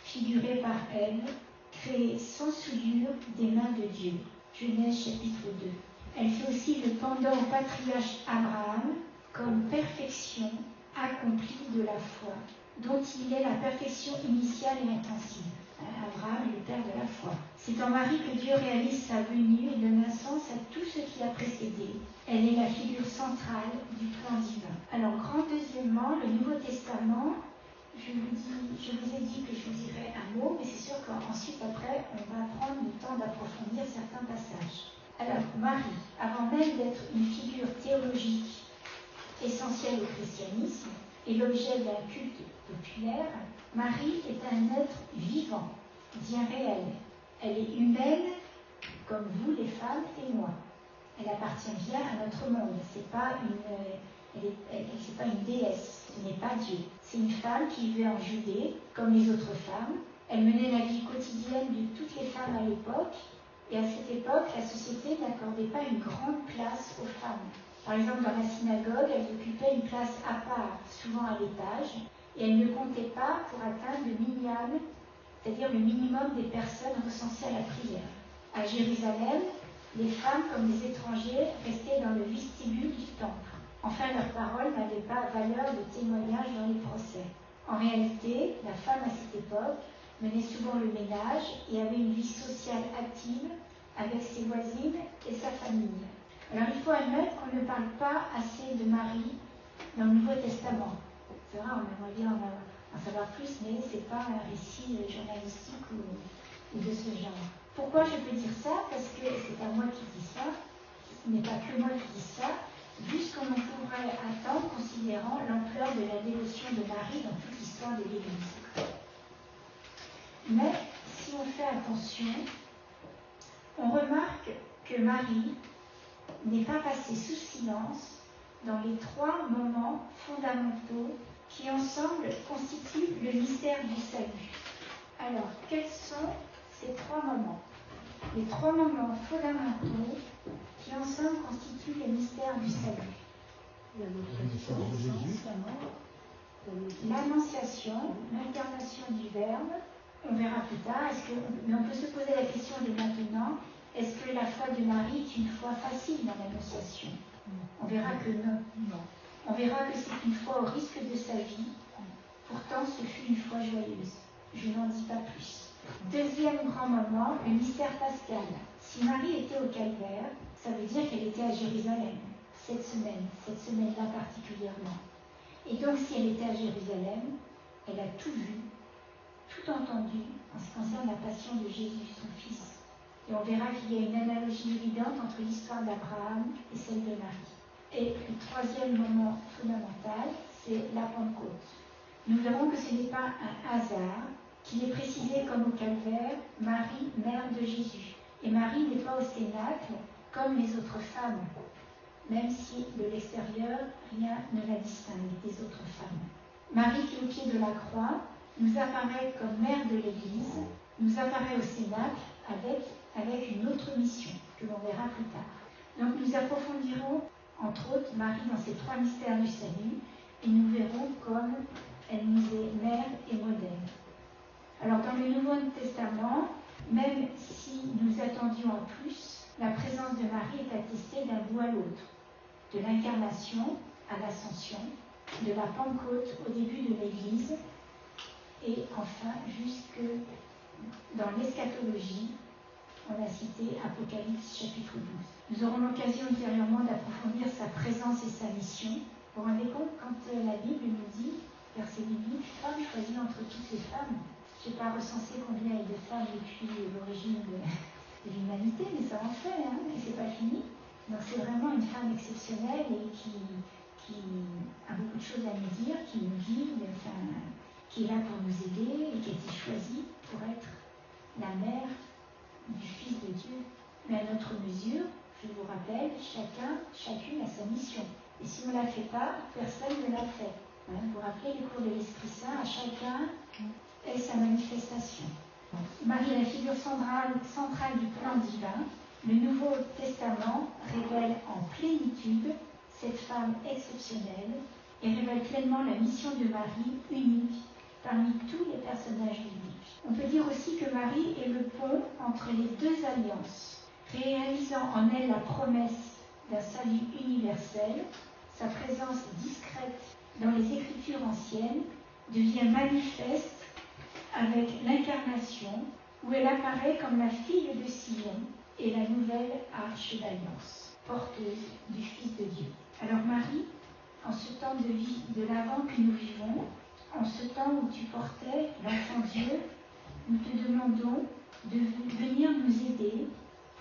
figurée par Ève, créée sans souillure des mains de Dieu. Genèse chapitre 2. Elle fait aussi le pendant au patriarche Abraham comme perfection accomplie de la foi, dont il est la perfection initiale et intensive. Abraham est le père de la foi. C'est en Marie que Dieu réalise sa venue et donne un sens à tout ce qui a précédé. Elle est la figure centrale du plan divin. Alors, grand deuxièmement, le Nouveau Testament. Je vous ai dit que je vous dirais un mot, mais c'est sûr qu'ensuite, après, on va prendre le temps d'approfondir certains passages. Alors, Marie, avant même d'être une figure théologique essentielle au christianisme et l'objet d'un culte populaire, Marie est un être vivant, bien réel. Elle est humaine, comme vous les femmes et moi. Elle appartient bien à notre monde. C'est pas une déesse, ce n'est pas Dieu. C'est une femme qui vivait en Judée, comme les autres femmes. Elle menait la vie quotidienne de toutes les femmes à l'époque, et à cette époque, la société n'accordait pas une grande place aux femmes. Par exemple, dans la synagogue, elles occupaient une place à part, souvent à l'étage, et elles ne comptaient pas pour atteindre le minyan, c'est-à-dire le minimum des personnes recensées à la prière. À Jérusalem, les femmes comme les étrangers restaient dans le vestibule du temple. Enfin, leurs paroles n'avaient pas valeur de témoignage dans les procès. En réalité, la femme à cette époque menait souvent le ménage et avait une vie sociale active avec ses voisines et sa famille. Alors il faut admettre qu'on ne parle pas assez de Marie dans le Nouveau Testament. C'est vrai, on aimerait bien en savoir plus, mais ce n'est pas un récit journalistique ou de ce genre. Pourquoi je peux dire ça? Parce que c'est pas moi qui dis ça, ce n'est pas que moi qui dis ça, vu ce qu'on pourrait attendre considérant l'ampleur de la dévotion de Marie dans toute l'histoire de l'Église. Mais si on fait attention, on remarque que Marie n'est pas passée sous silence dans les 3 moments fondamentaux qui ensemble constituent le mystère du salut. Alors, quels sont ces 3 moments? Les 3 moments fondamentaux qui ensemble constituent le mystère du salut. L'Annonciation, l'incarnation du Verbe. On verra plus tard, mais on peut se poser la question dès maintenant, est-ce que la foi de Marie est une foi facile dans l'Annonciation? On verra que non. On verra que c'est une foi au risque de sa vie, pourtant ce fut une foi joyeuse. Je n'en dis pas plus. Deuxième grand moment, le mystère pascal. Si Marie était au calvaire, ça veut dire qu'elle était à Jérusalem cette semaine-là particulièrement. Et donc si elle était à Jérusalem, elle a tout vu, tout entendu en ce qui concerne la passion de Jésus, son fils. Et on verra qu'il y a une analogie évidente entre l'histoire d'Abraham et celle de Marie. Et le troisième moment fondamental, c'est la Pentecôte. Nous verrons que ce n'est pas un hasard qu'il est précisé comme au calvaire, Marie, mère de Jésus. Et Marie n'est pas au cénacle comme les autres femmes, même si de l'extérieur, rien ne la distingue des autres femmes. Marie qui, au pied de la croix, nous apparaît comme mère de l'Église, nous apparaît au cénacle avec une autre mission, que l'on verra plus tard. Donc nous approfondirons, entre autres, Marie dans ces trois mystères du salut, et nous verrons comme elle nous est mère et modèle. Alors dans le Nouveau Testament, même si nous attendions en plus, la présence de Marie est attestée d'un bout à l'autre, de l'incarnation à l'ascension, de la Pentecôte au début de l'Église, et enfin jusque dans l'eschatologie, on a cité Apocalypse chapitre 12. Nous aurons l'occasion ultérieurement d'approfondir sa présence et sa mission. Vous vous rendez compte quand la Bible nous dit, verset 8, femme choisie entre toutes les femmes. Je n'ai pas recensé combien il y a de femmes depuis l'origine de l'humanité, mais ça en fait, et c'est pas fini. Donc c'est vraiment une femme exceptionnelle et qui a beaucoup de choses à nous dire, qui nous guide, qui est là pour nous aider et qui a été choisie pour être la mère du Fils de Dieu. Mais à notre mesure, je vous rappelle, chacune a sa mission. Et si on ne la fait pas, personne ne l'a fait. Vous vous rappelez les cours de l'Esprit Saint, à chacun est sa manifestation. Marie est la figure centrale du plan divin. Le Nouveau Testament révèle en plénitude cette femme exceptionnelle et révèle pleinement la mission de Marie, unique parmi tous les personnages bibliques. On peut dire aussi que Marie est le pont entre les deux alliances, réalisant en elle la promesse d'un salut universel. Sa présence discrète dans les Écritures anciennes devient manifeste avec l'incarnation, où elle apparaît comme la fille de Sion et la nouvelle arche d'alliance, porteuse du Fils de Dieu. Alors Marie, en ce temps de vie de l'Avent que nous vivons, en ce temps où tu portais l'enfant Dieu, nous te demandons de venir nous aider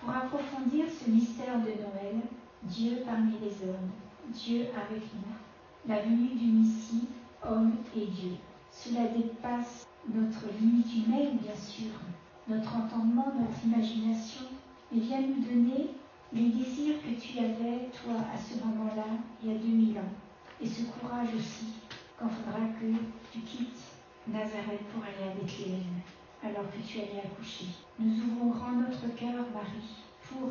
pour approfondir ce mystère de Noël, Dieu parmi les hommes, Dieu avec nous, la venue du Messie, homme et Dieu. Cela dépasse notre limite humaine, bien sûr, notre entendement, notre imagination, mais vient nous donner les désirs que tu avais, toi, à ce moment-là, il y a 2000 ans. Et ce courage aussi, quand il faudra que tu quittes Nazareth pour aller à Bethléem, alors que tu allais accoucher. Nous ouvrons grand notre cœur, Marie, pour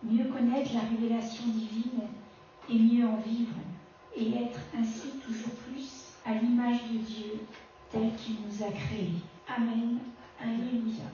mieux connaître la révélation divine et mieux en vivre, et être ainsi toujours plus à l'image de Dieu tel qu'il nous a créés. Amen. Alléluia.